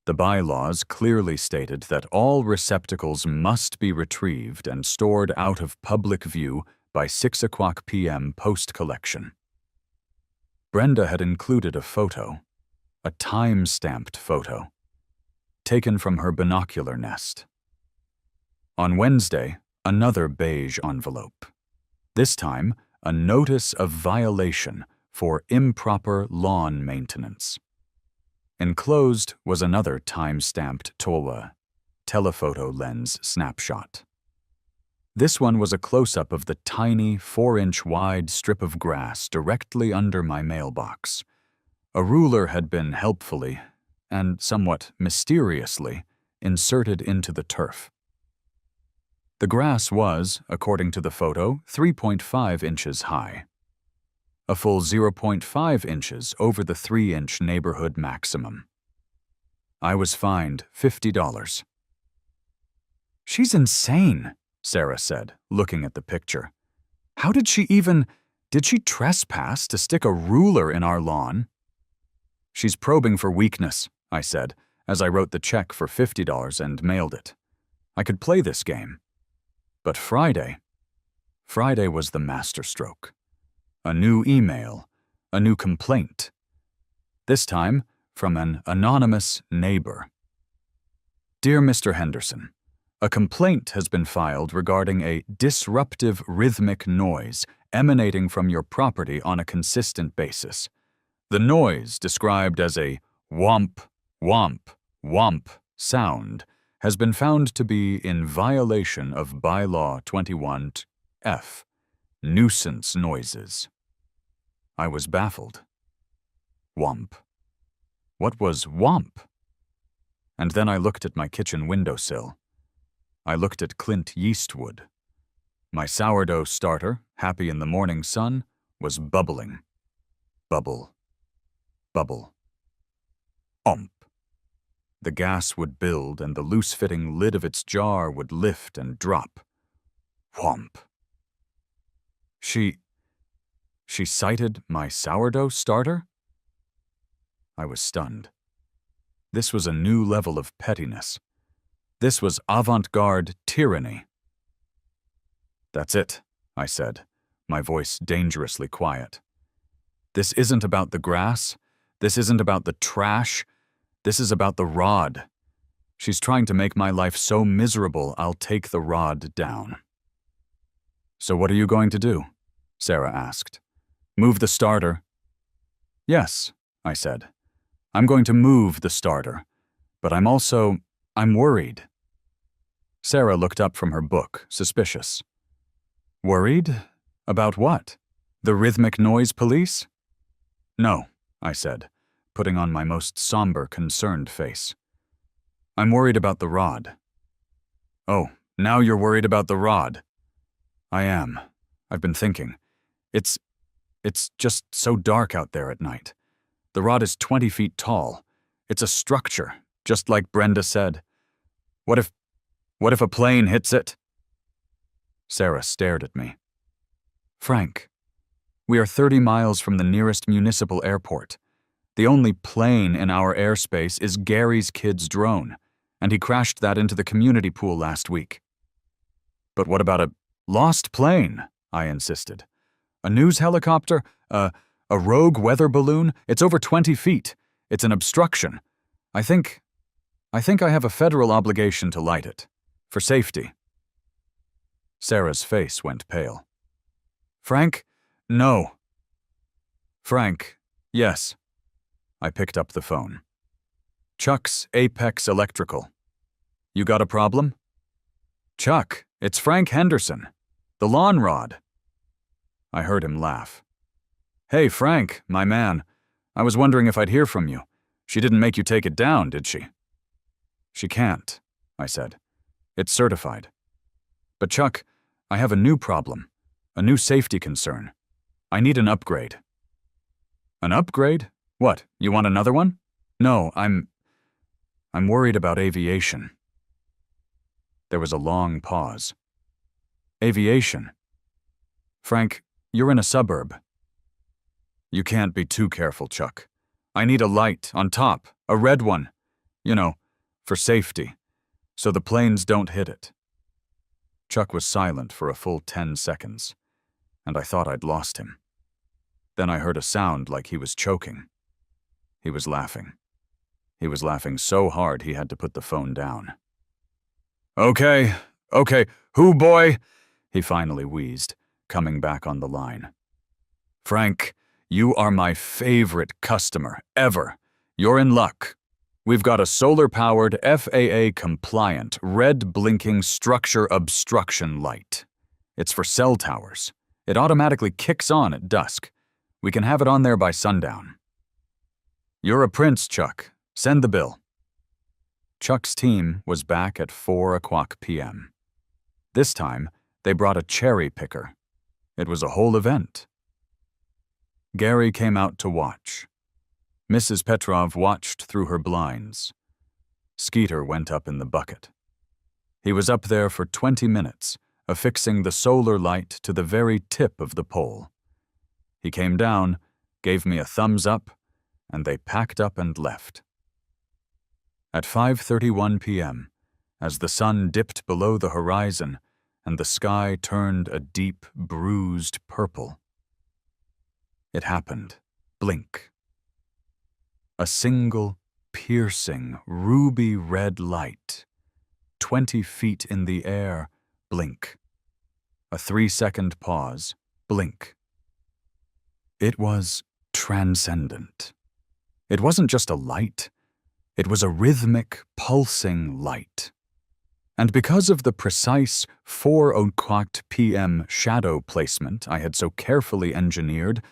The bylaws clearly stated that all receptacles must be retrieved and stored out of public view by 6:00 p.m. post-collection. Brenda had included a photo, a time-stamped photo, taken from her binocular nest. On Wednesday, another beige envelope. This time, a notice of violation for improper lawn maintenance. Enclosed was another time-stamped TOLA, telephoto lens snapshot. This one was a close-up of the tiny 4-inch wide strip of grass directly under my mailbox. A ruler had been helpfully, and somewhat mysteriously, inserted into the turf. The grass was, according to the photo, 3.5 inches high. A full 0.5 inches over the 3-inch neighborhood maximum. I was fined $50. "She's insane," Sarah said, looking at the picture. "How did she trespass to stick a ruler in our lawn?" "She's probing for weakness," I said, as I wrote the check for $50 and mailed it. I could play this game. But Friday was the masterstroke. A new email, a new complaint. This time from an anonymous neighbor. "Dear Mr. Henderson, a complaint has been filed regarding a disruptive rhythmic noise emanating from your property on a consistent basis. The noise, described as a whomp, whomp, whomp sound, has been found to be in violation of Bylaw 21F, nuisance noises." I was baffled. Whomp. What was whomp? And then I looked at my kitchen windowsill. I looked at Clint Yeastwood. My sourdough starter, happy in the morning sun, was bubbling. Bubble. Bubble. Omp. The gas would build and the loose-fitting lid of its jar would lift and drop. Whomp. She cited my sourdough starter? I was stunned. This was a new level of pettiness. This was avant-garde tyranny. "That's it," I said, my voice dangerously quiet. "This isn't about the grass. This isn't about the trash. This is about the rod. She's trying to make my life so miserable I'll take the rod down." "So what are you going to do?" Sarah asked. "Move the starter?" "Yes," I said. "I'm going to move the starter, but I'm worried." Sarah looked up from her book, suspicious. "Worried? About what? The rhythmic noise police?" "No," I said, putting on my most somber, concerned face. "I'm worried about the rod." "Oh, now you're worried about the rod." "I am. I've been thinking. It's just so dark out there at night. The rod is 20 feet tall. It's a structure, just like Brenda said. What if a plane hits it?" Sarah stared at me. "Frank, We are 30 miles from the nearest municipal airport. The only plane in our airspace is Gary's kid's drone, and he crashed that into the community pool last week." "But what about a lost plane?" I insisted. "A news helicopter? A rogue weather balloon? It's over 20 feet. It's an obstruction. I think I have a federal obligation to light it. For safety." Sarah's face went pale. "Frank, no." "Frank, yes." I picked up the phone. "Chuck's Apex Electrical. You got a problem?" "Chuck, it's Frank Henderson. The lawn rod." I heard him laugh. "Hey, Frank, my man. I was wondering if I'd hear from you. She didn't make you take it down, did she?" "She can't," I said. "It's certified. But Chuck, I have a new problem, a new safety concern. I need an upgrade." "An upgrade? What, you want another one?" "No, I'm worried about aviation." There was a long pause. "Aviation? Frank, you're in a suburb." "You can't be too careful, Chuck. I need a light on top, a red one. You know, for safety, so the planes don't hit it." Chuck was silent for a full 10 seconds, and I thought I'd lost him. Then I heard a sound like he was choking. He was laughing. He was laughing so hard he had to put the phone down. Okay, who boy?" he finally wheezed, coming back on the line. "Frank, you are my favorite customer ever. You're in luck. We've got a solar-powered, FAA-compliant, red-blinking structure obstruction light. It's for cell towers. It automatically kicks on at dusk. We can have it on there by sundown." "You're a prince, Chuck. Send the bill." Chuck's team was back at 4:00 p.m. This time, they brought a cherry picker. It was a whole event. Gary came out to watch. Mrs. Petrov watched through her blinds. Skeeter went up in the bucket. He was up there for 20 minutes, affixing the solar light to the very tip of the pole. He came down, gave me a thumbs up, and they packed up and left. At 5:31 p.m., as the sun dipped below the horizon and the sky turned a deep, bruised purple, it happened. Blink. A single, piercing, ruby red light. 20 feet in the air. Blink. A 3-second pause. Blink. It was transcendent. It wasn't just a light. It was a rhythmic, pulsing light. And because of the precise 4:00 p.m. shadow placement I had so carefully engineered,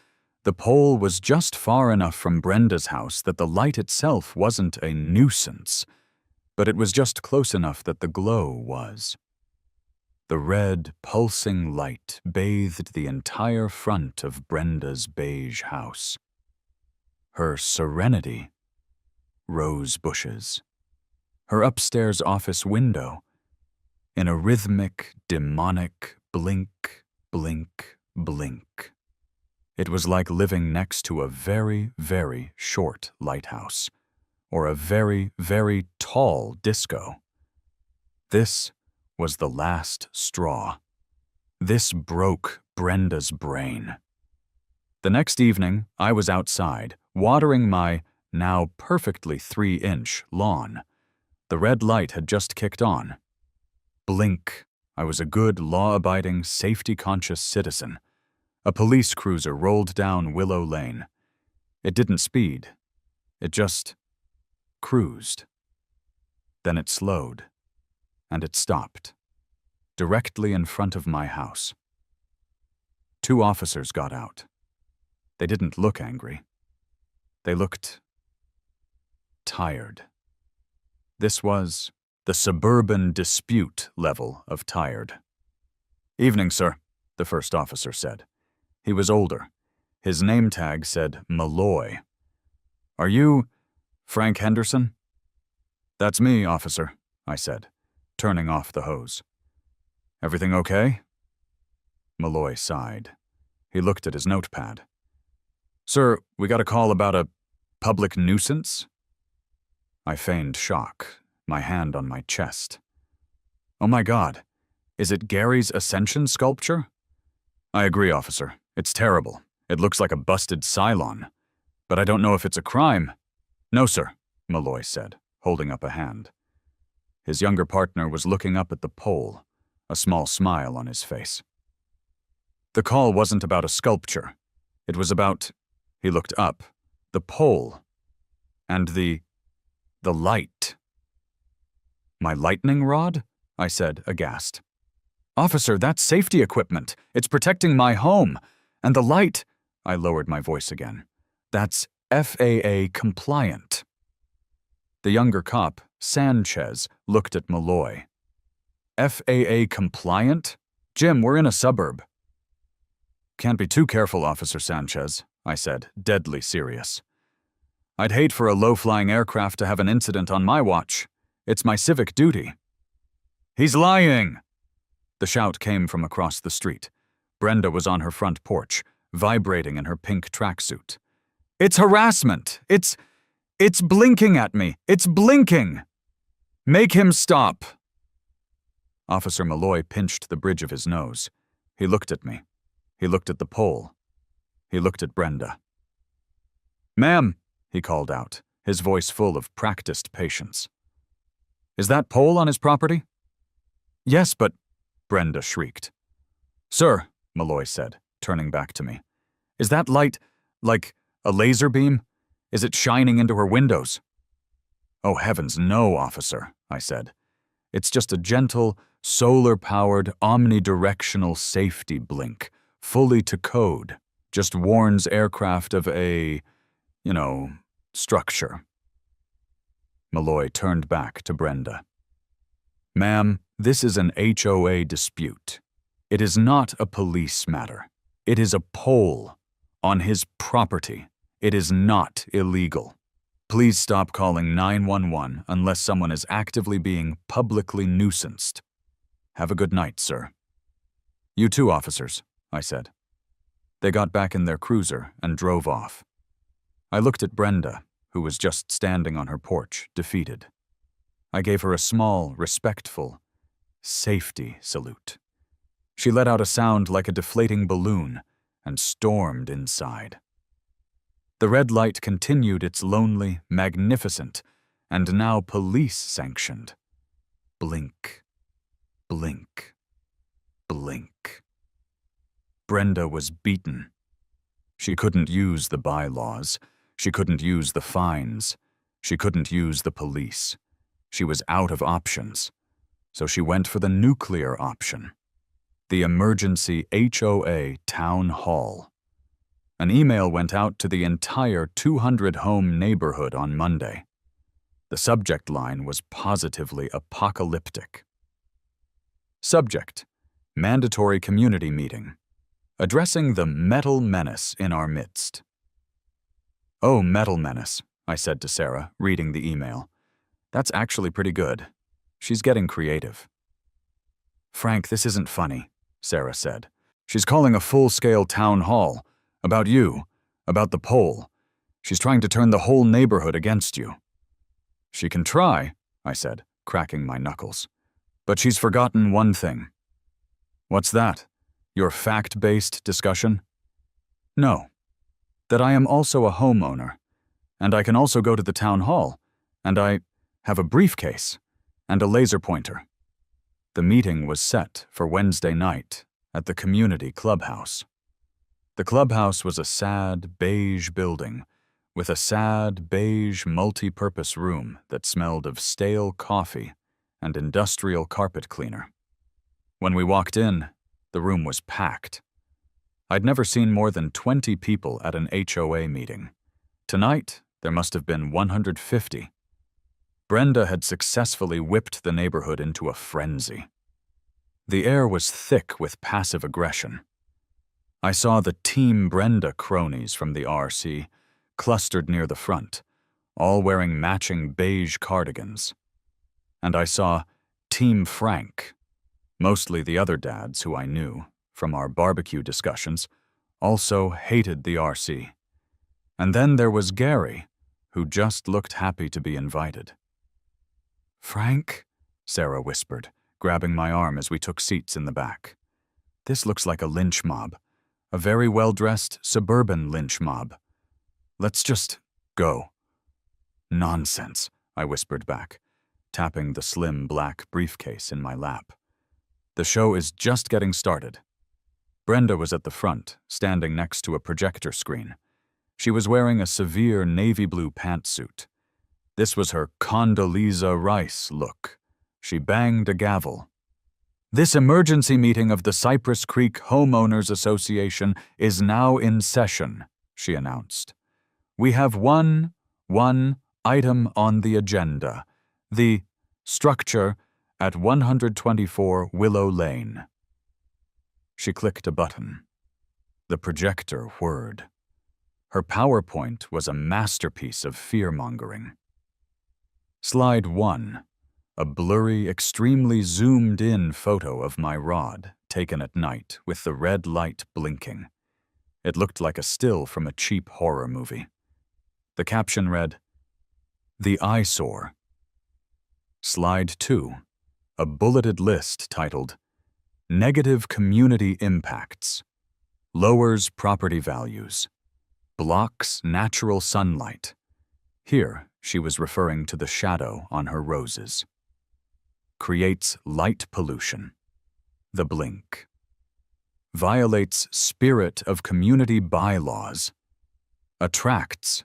the pole was just far enough from Brenda's house that the light itself wasn't a nuisance, but it was just close enough that the glow was. The red, pulsing light bathed the entire front of Brenda's beige house. Her serenity, rose bushes. Her upstairs office window, in a rhythmic, demonic blink, blink, blink. It was like living next to a very, very short lighthouse, or a very, very tall disco. This was the last straw. This broke Brenda's brain. The next evening, I was outside, watering my, now perfectly 3-inch, lawn. The red light had just kicked on. Blink. I was a good, law-abiding, safety-conscious citizen. A police cruiser rolled down Willow Lane. It didn't speed. It just cruised. Then it slowed, and it stopped, directly in front of my house. 2 officers got out. They didn't look angry. They looked tired. This was the suburban dispute level of tired. "Evening, sir," the first officer said. He was older. His name tag said Malloy. "Are you Frank Henderson?" "That's me, officer," I said, turning off the hose. "Everything okay?" Malloy sighed. He looked at his notepad. "Sir, we got a call about a public nuisance?" I feigned shock, my hand on my chest. "Oh my God, is it Gary's Ascension sculpture?" "I agree, officer. It's terrible. It looks like a busted Cylon. But I don't know if it's a crime." "No, sir," Malloy said, holding up a hand. His younger partner was looking up at the pole, a small smile on his face. "The call wasn't about a sculpture. It was about," he looked up, "the pole. And the light." "My lightning rod?" I said, aghast. "Officer, that's safety equipment. It's protecting my home. And the light," I lowered my voice again, "that's FAA compliant." The younger cop, Sanchez, looked at Malloy. "FAA compliant? Jim, we're in a suburb." "Can't be too careful, Officer Sanchez," I said, deadly serious. "I'd hate for a low-flying aircraft to have an incident on my watch. It's my civic duty." "He's lying!" The shout came from across the street. Brenda was on her front porch, vibrating in her pink tracksuit. "It's harassment! It's blinking at me! It's blinking! Make him stop!" Officer Malloy pinched the bridge of his nose. He looked at me. He looked at the pole. He looked at Brenda. "Ma'am," he called out, his voice full of practiced patience. "Is that pole on his property?" "Yes, but—" Brenda shrieked. "Sir," Malloy said, turning back to me, "is that light like a laser beam? Is it shining into her windows?" "Oh, heavens, no, officer," I said. "It's just a gentle, solar-powered, omnidirectional safety blink, fully to code. Just warns aircraft of a, structure." Malloy turned back to Brenda. "Ma'am, this is an HOA dispute. It is not a police matter. It is a pole on his property. It is not illegal. Please stop calling 911 unless someone is actively being publicly nuisanced. Have a good night, sir." "You too, officers," I said. They got back in their cruiser and drove off. I looked at Brenda, who was just standing on her porch, defeated. I gave her a small, respectful, safety salute. She let out a sound like a deflating balloon and stormed inside. The red light continued its lonely, magnificent, and now police-sanctioned. Blink, blink, blink. Brenda was beaten. She couldn't use the bylaws. She couldn't use the fines. She couldn't use the police. She was out of options. So she went for the nuclear option. The emergency HOA town hall. An email went out to the entire 200-home neighborhood on Monday. The subject line was positively apocalyptic. Subject: mandatory community meeting. Addressing the metal menace in our midst. "Oh, metal menace," I said to Sarah, reading the email. "That's actually pretty good. She's getting creative." "Frank, this isn't funny," Sarah said. "She's calling a full-scale town hall. About you. About the pole. She's trying to turn the whole neighborhood against you." "She can try," I said, cracking my knuckles. "But she's forgotten one thing." "What's that? Your fact-based discussion?" "No. That I am also a homeowner, and I can also go to the town hall, and I have a briefcase and a laser pointer." The meeting was set for Wednesday night at the community clubhouse. The clubhouse was a sad, beige building with a sad, beige, multi-purpose room that smelled of stale coffee and industrial carpet cleaner. When we walked in, the room was packed. I'd never seen more than 20 people at an HOA meeting. Tonight, there must have been 150. Brenda had successfully whipped the neighborhood into a frenzy. The air was thick with passive aggression. I saw the Team Brenda cronies from the RC clustered near the front, all wearing matching beige cardigans. And I saw Team Frank, mostly the other dads who I knew, from our barbecue discussions, also hated the RC. And then there was Gary, who just looked happy to be invited. "Frank," Sarah whispered, grabbing my arm as we took seats in the back. "This looks like a lynch mob, a very well-dressed suburban lynch mob. Let's just go." "Nonsense," I whispered back, tapping the slim black briefcase in my lap. "The show is just getting started." Brenda was at the front, standing next to a projector screen. She was wearing a severe navy blue pantsuit. This was her Condoleezza Rice look. She banged a gavel. "This emergency meeting of the Cypress Creek Homeowners Association is now in session," she announced. "We have one item on the agenda, the structure at 124 Willow Lane." She clicked a button. The projector whirred. Her PowerPoint was a masterpiece of fear-mongering. Slide 1. A blurry, extremely zoomed-in photo of my rod, taken at night with the red light blinking. It looked like a still from a cheap horror movie. The caption read, "The Eyesore." Slide 2. A bulleted list titled, "Negative Community Impacts. Lowers Property Values. Blocks Natural Sunlight." Here, she was referring to the shadow on her roses. "Creates light pollution." The blink. "Violates spirit of community bylaws. Attracts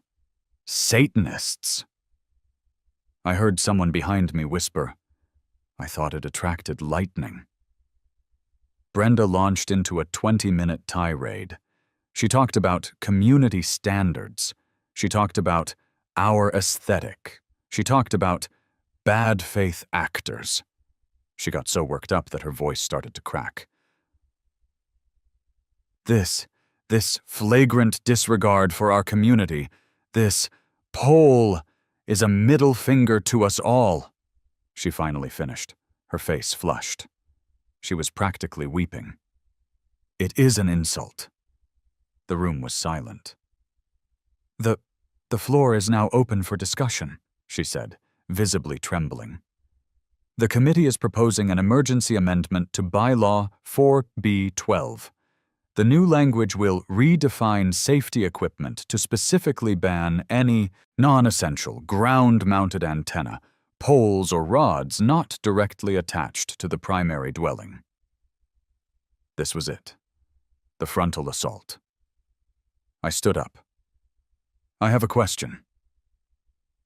Satanists." I heard someone behind me whisper, "I thought it attracted lightning." Brenda launched into a 20-minute tirade. She talked about community standards. She talked about our aesthetic. She talked about bad faith actors. She got so worked up that her voice started to crack. This flagrant disregard for our community, this poll is a middle finger to us all," she finally finished, her face flushed. She was practically weeping. "It is an insult." The room was silent. The floor is now open for discussion," she said, visibly trembling. "The committee is proposing an emergency amendment to Bylaw 4B12. The new language will redefine safety equipment to specifically ban any non-essential ground-mounted antenna, poles or rods not directly attached to the primary dwelling." This was it. The frontal assault. I stood up. "I have a question."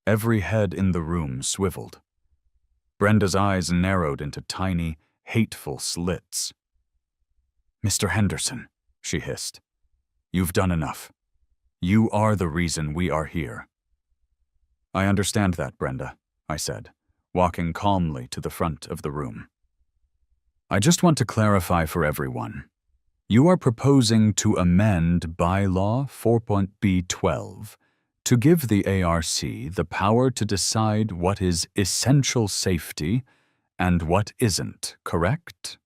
Every head in the room swiveled. Brenda's eyes narrowed into tiny, hateful slits. "Mr. Henderson," she hissed, "you've done enough. You are the reason we are here." "I understand that, Brenda," I said, walking calmly to the front of the room. "I just want to clarify for everyone. You are proposing to amend Bylaw 4.B12 to give the ARC the power to decide what is essential safety and what isn't, correct?"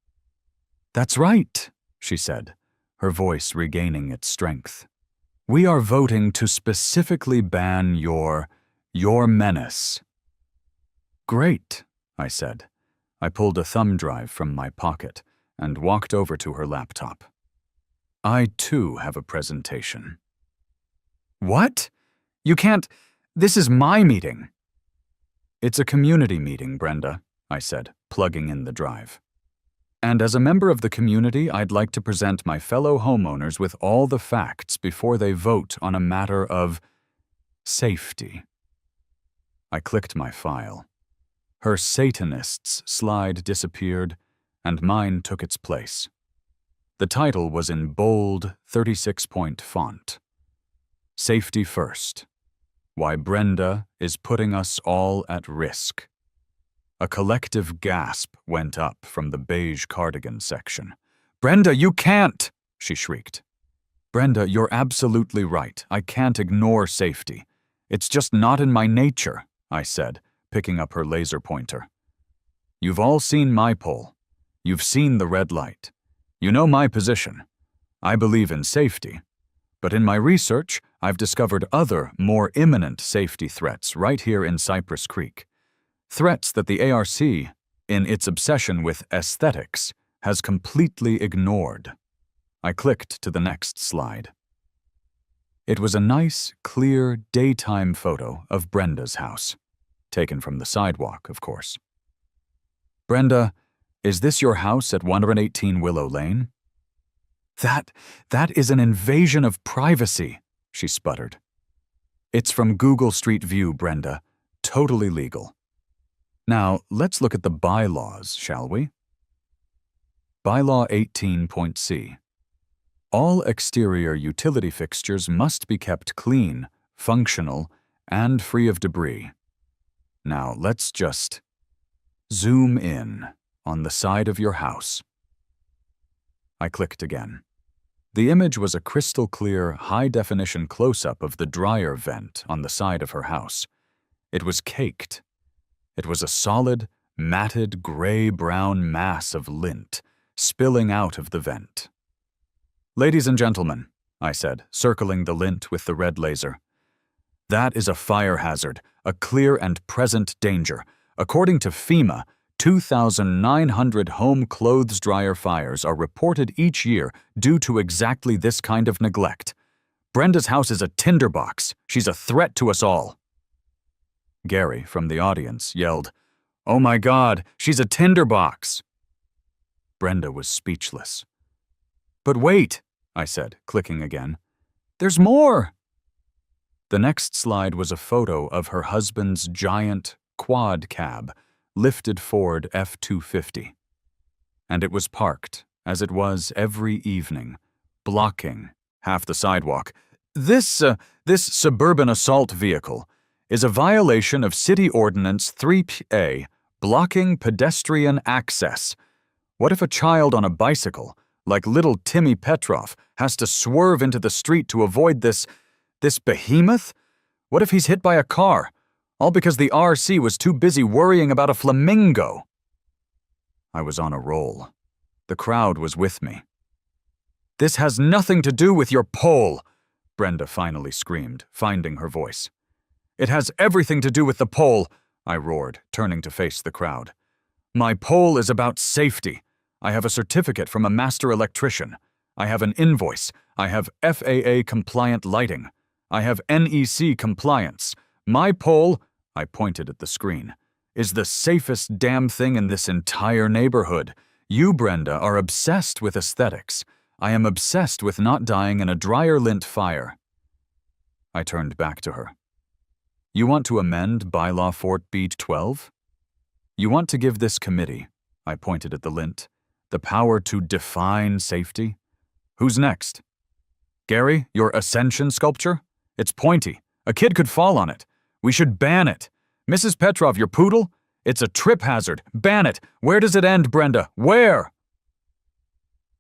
"That's right," she said, her voice regaining its strength. "We are voting to specifically ban your menace." "Great," I said. I pulled a thumb drive from my pocket and walked over to her laptop. "I, too, have a presentation." "What? You can't— This is my meeting." "It's a community meeting, Brenda," I said, plugging in the drive. "And as a member of the community, I'd like to present my fellow homeowners with all the facts before they vote on a matter of safety." I clicked my file. Her Satanists slide disappeared, and mine took its place. The title was in bold, 36-point font. "Safety First. Why Brenda is Putting Us All at Risk." A collective gasp went up from the beige cardigan section. "Brenda, you can't!" she shrieked. "Brenda, you're absolutely right. I can't ignore safety. It's just not in my nature," I said, picking up her laser pointer. "You've all seen my poll. You've seen the red light. You know my position. I believe in safety, but in my research, I've discovered other, more imminent safety threats right here in Cypress Creek. Threats that the ARC, in its obsession with aesthetics, has completely ignored. I clicked to the next slide. It was a nice, clear, daytime photo of Brenda's house, taken from the sidewalk, of course. "Brenda, is this your house at 118 Willow Lane?" That is an invasion of privacy," she sputtered. "It's from Google Street View, Brenda. Totally legal. Now, let's look at the bylaws, shall we?" Bylaw 18.c. All exterior utility fixtures must be kept clean, functional, and free of debris. Now, let's just zoom in on the side of your house. I clicked again. The image was a crystal-clear, high-definition close-up of the dryer vent on the side of her house. It was caked. It was a solid, matted, gray-brown mass of lint spilling out of the vent. "Ladies and gentlemen," I said, circling the lint with the red laser, "that is a fire hazard, a clear and present danger. According to FEMA, 2,900 home clothes dryer fires are reported each year due to exactly this kind of neglect. Brenda's house is a tinderbox. She's a threat to us all." Gary, from the audience, yelled, "Oh my God, she's a tinderbox!" Brenda was speechless. "But wait," I said, clicking again. "There's more!" The next slide was a photo of her husband's giant quad cab, lifted Ford F-250. And it was parked, as it was every evening, blocking half the sidewalk. This suburban assault vehicle is a violation of City Ordinance 3A, blocking pedestrian access. What if a child on a bicycle, like little Timmy Petrov, has to swerve into the street to avoid this behemoth? What if he's hit by a car, all because the RC was too busy worrying about a flamingo? I was on a roll. The crowd was with me. "This has nothing to do with your poll," Brenda finally screamed, finding her voice. "It has everything to do with the poll," I roared, turning to face the crowd. "My poll is about safety. I have a certificate from a master electrician. I have an invoice. I have FAA-compliant lighting. I have NEC compliance. My poll," I pointed at the screen, "is the safest damn thing in this entire neighborhood. You, Brenda, are obsessed with aesthetics. I am obsessed with not dying in a dryer lint fire." I turned back to her. "You want to amend Bylaw 4B12? You want to give this committee," I pointed at the lint, "the power to define safety? Who's next? Gary, your ascension sculpture? It's pointy. A kid could fall on it. We should ban it. Mrs. Petrov, your poodle? It's a trip hazard. Ban it. Where does it end, Brenda? Where?"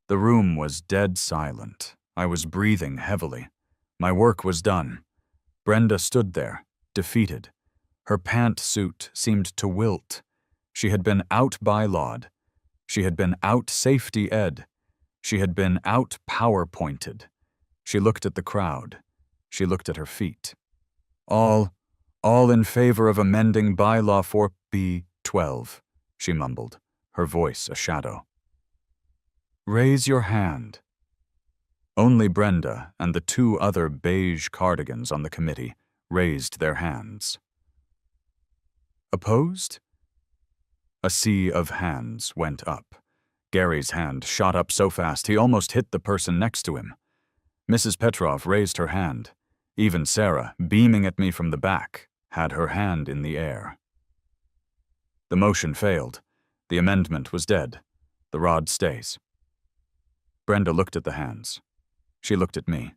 The room was dead silent. I was breathing heavily. My work was done. Brenda stood there, defeated. Her pantsuit seemed to wilt. She had been out-bylawed. She had been out-safety-ed. She had been out-power-pointed. She looked at the crowd. She looked at her feet. All in favor of amending Bylaw 4B12, she mumbled, her voice a shadow. "Raise your hand." Only Brenda and the two other beige cardigans on the committee raised their hands. Opposed? A sea of hands went up. Gary's hand shot up so fast he almost hit the person next to him. Mrs. Petrov raised her hand. Even Sarah, beaming at me from the back, had her hand in the air. The motion failed. The amendment was dead. The rod stays. Brenda looked at the hands. She looked at me.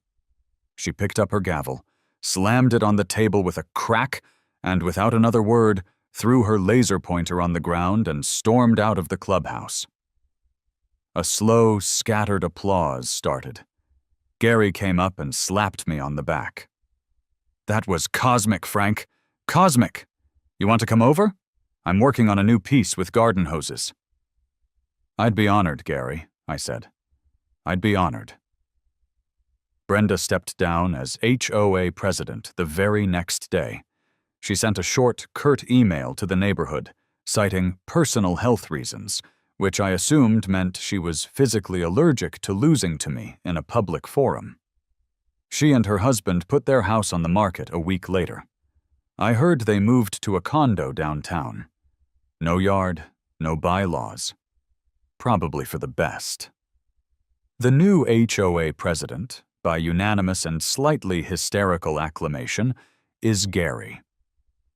She picked up her gavel, slammed it on the table with a crack, and without another word, threw her laser pointer on the ground and stormed out of the clubhouse. A slow, scattered applause started. Gary came up and slapped me on the back. "That was cosmic, Frank. Cosmic! You want to come over? I'm working on a new piece with garden hoses." "I'd be honored, Gary," I said. "I'd be honored." Brenda stepped down as HOA president the very next day. She sent a short, curt email to the neighborhood, citing personal health reasons, which I assumed meant she was physically allergic to losing to me in a public forum. She and her husband put their house on the market a week later. I heard they moved to a condo downtown. No yard, no bylaws. Probably for the best. The new HOA president, by unanimous and slightly hysterical acclamation, is Gary.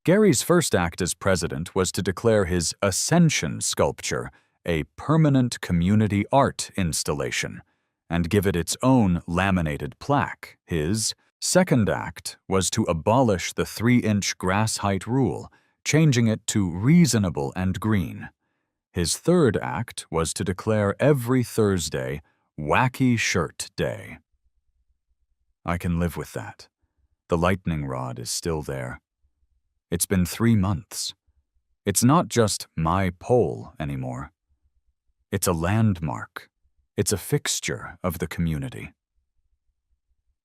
Gary's first act as president was to declare his Ascension sculpture a permanent community art installation and give it its own laminated plaque. His second act was to abolish the 3-inch grass height rule, changing it to reasonable and green. His third act was to declare every Thursday Wacky Shirt Day. I can live with that. The lightning rod is still there. It's been 3 months. It's not just my pole anymore. It's a landmark. It's a fixture of the community.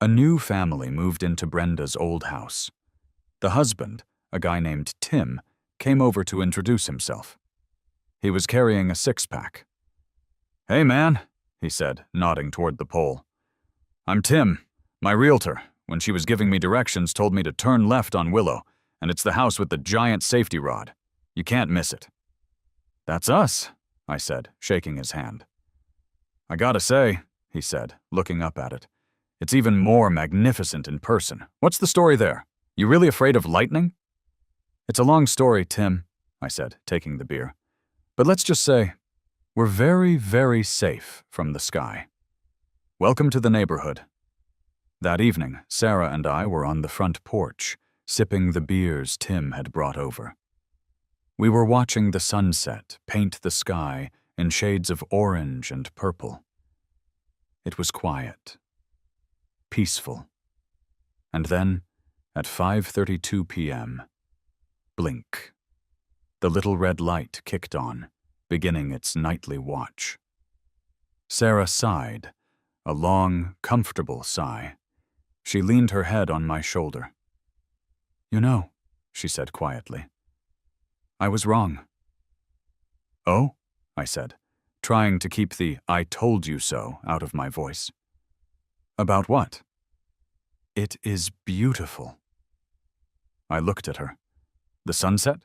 A new family moved into Brenda's old house. The husband, a guy named Tim, came over to introduce himself. He was carrying a 6-pack. "Hey, man," he said, nodding toward the pole. "I'm Tim. My realtor, when she was giving me directions, told me to turn left on Willow, and it's the house with the giant safety rod. You can't miss it." "That's us," I said, shaking his hand. "I gotta say," he said, looking up at it, "it's even more magnificent in person. What's the story there? You really afraid of lightning?" "It's a long story, Tim," I said, taking the beer. "But let's just say, we're very, very safe from the sky. Welcome to the neighborhood." That evening, Sarah and I were on the front porch, sipping the beers Tim had brought over. We were watching the sunset paint the sky in shades of orange and purple. It was quiet, peaceful. And then, at 5:32 p.m., blink. The little red light kicked on, beginning its nightly watch. Sarah sighed, a long, comfortable sigh. She leaned her head on my shoulder. "You know," she said quietly, "I was wrong." "Oh?" I said, trying to keep the "I told you so" out of my voice. "About what?" "It is beautiful." I looked at her. "The sunset?"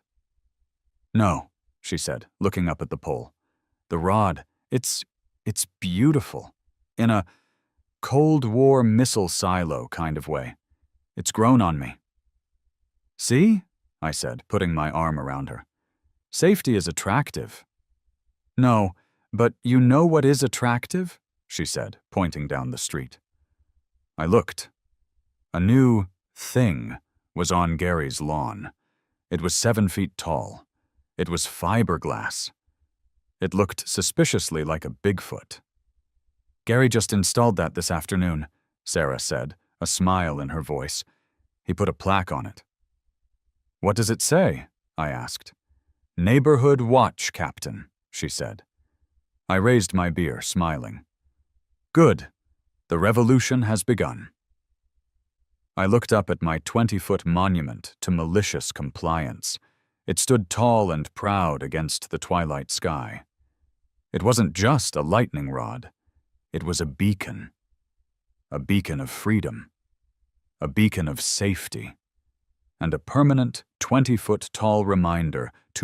"No," she said, looking up at the pole. "The rod, it's beautiful. In a Cold War missile silo kind of way. It's grown on me." "See?" I said, putting my arm around her. "Safety is attractive." "No, but you know what is attractive?" she said, pointing down the street. I looked. A new thing was on Gary's lawn. It was 7 feet tall. It was fiberglass. It looked suspiciously like a Bigfoot. "Gary just installed that this afternoon," Sarah said, a smile in her voice. "He put a plaque on it." "What does it say?" I asked. "Neighborhood Watch Captain," she said. I raised my beer, smiling. "Good. The revolution has begun." I looked up at my 20-foot monument to malicious compliance. It stood tall and proud against the twilight sky. It wasn't just a lightning rod. It was a beacon of freedom, a beacon of safety, and a permanent 20-foot tall reminder to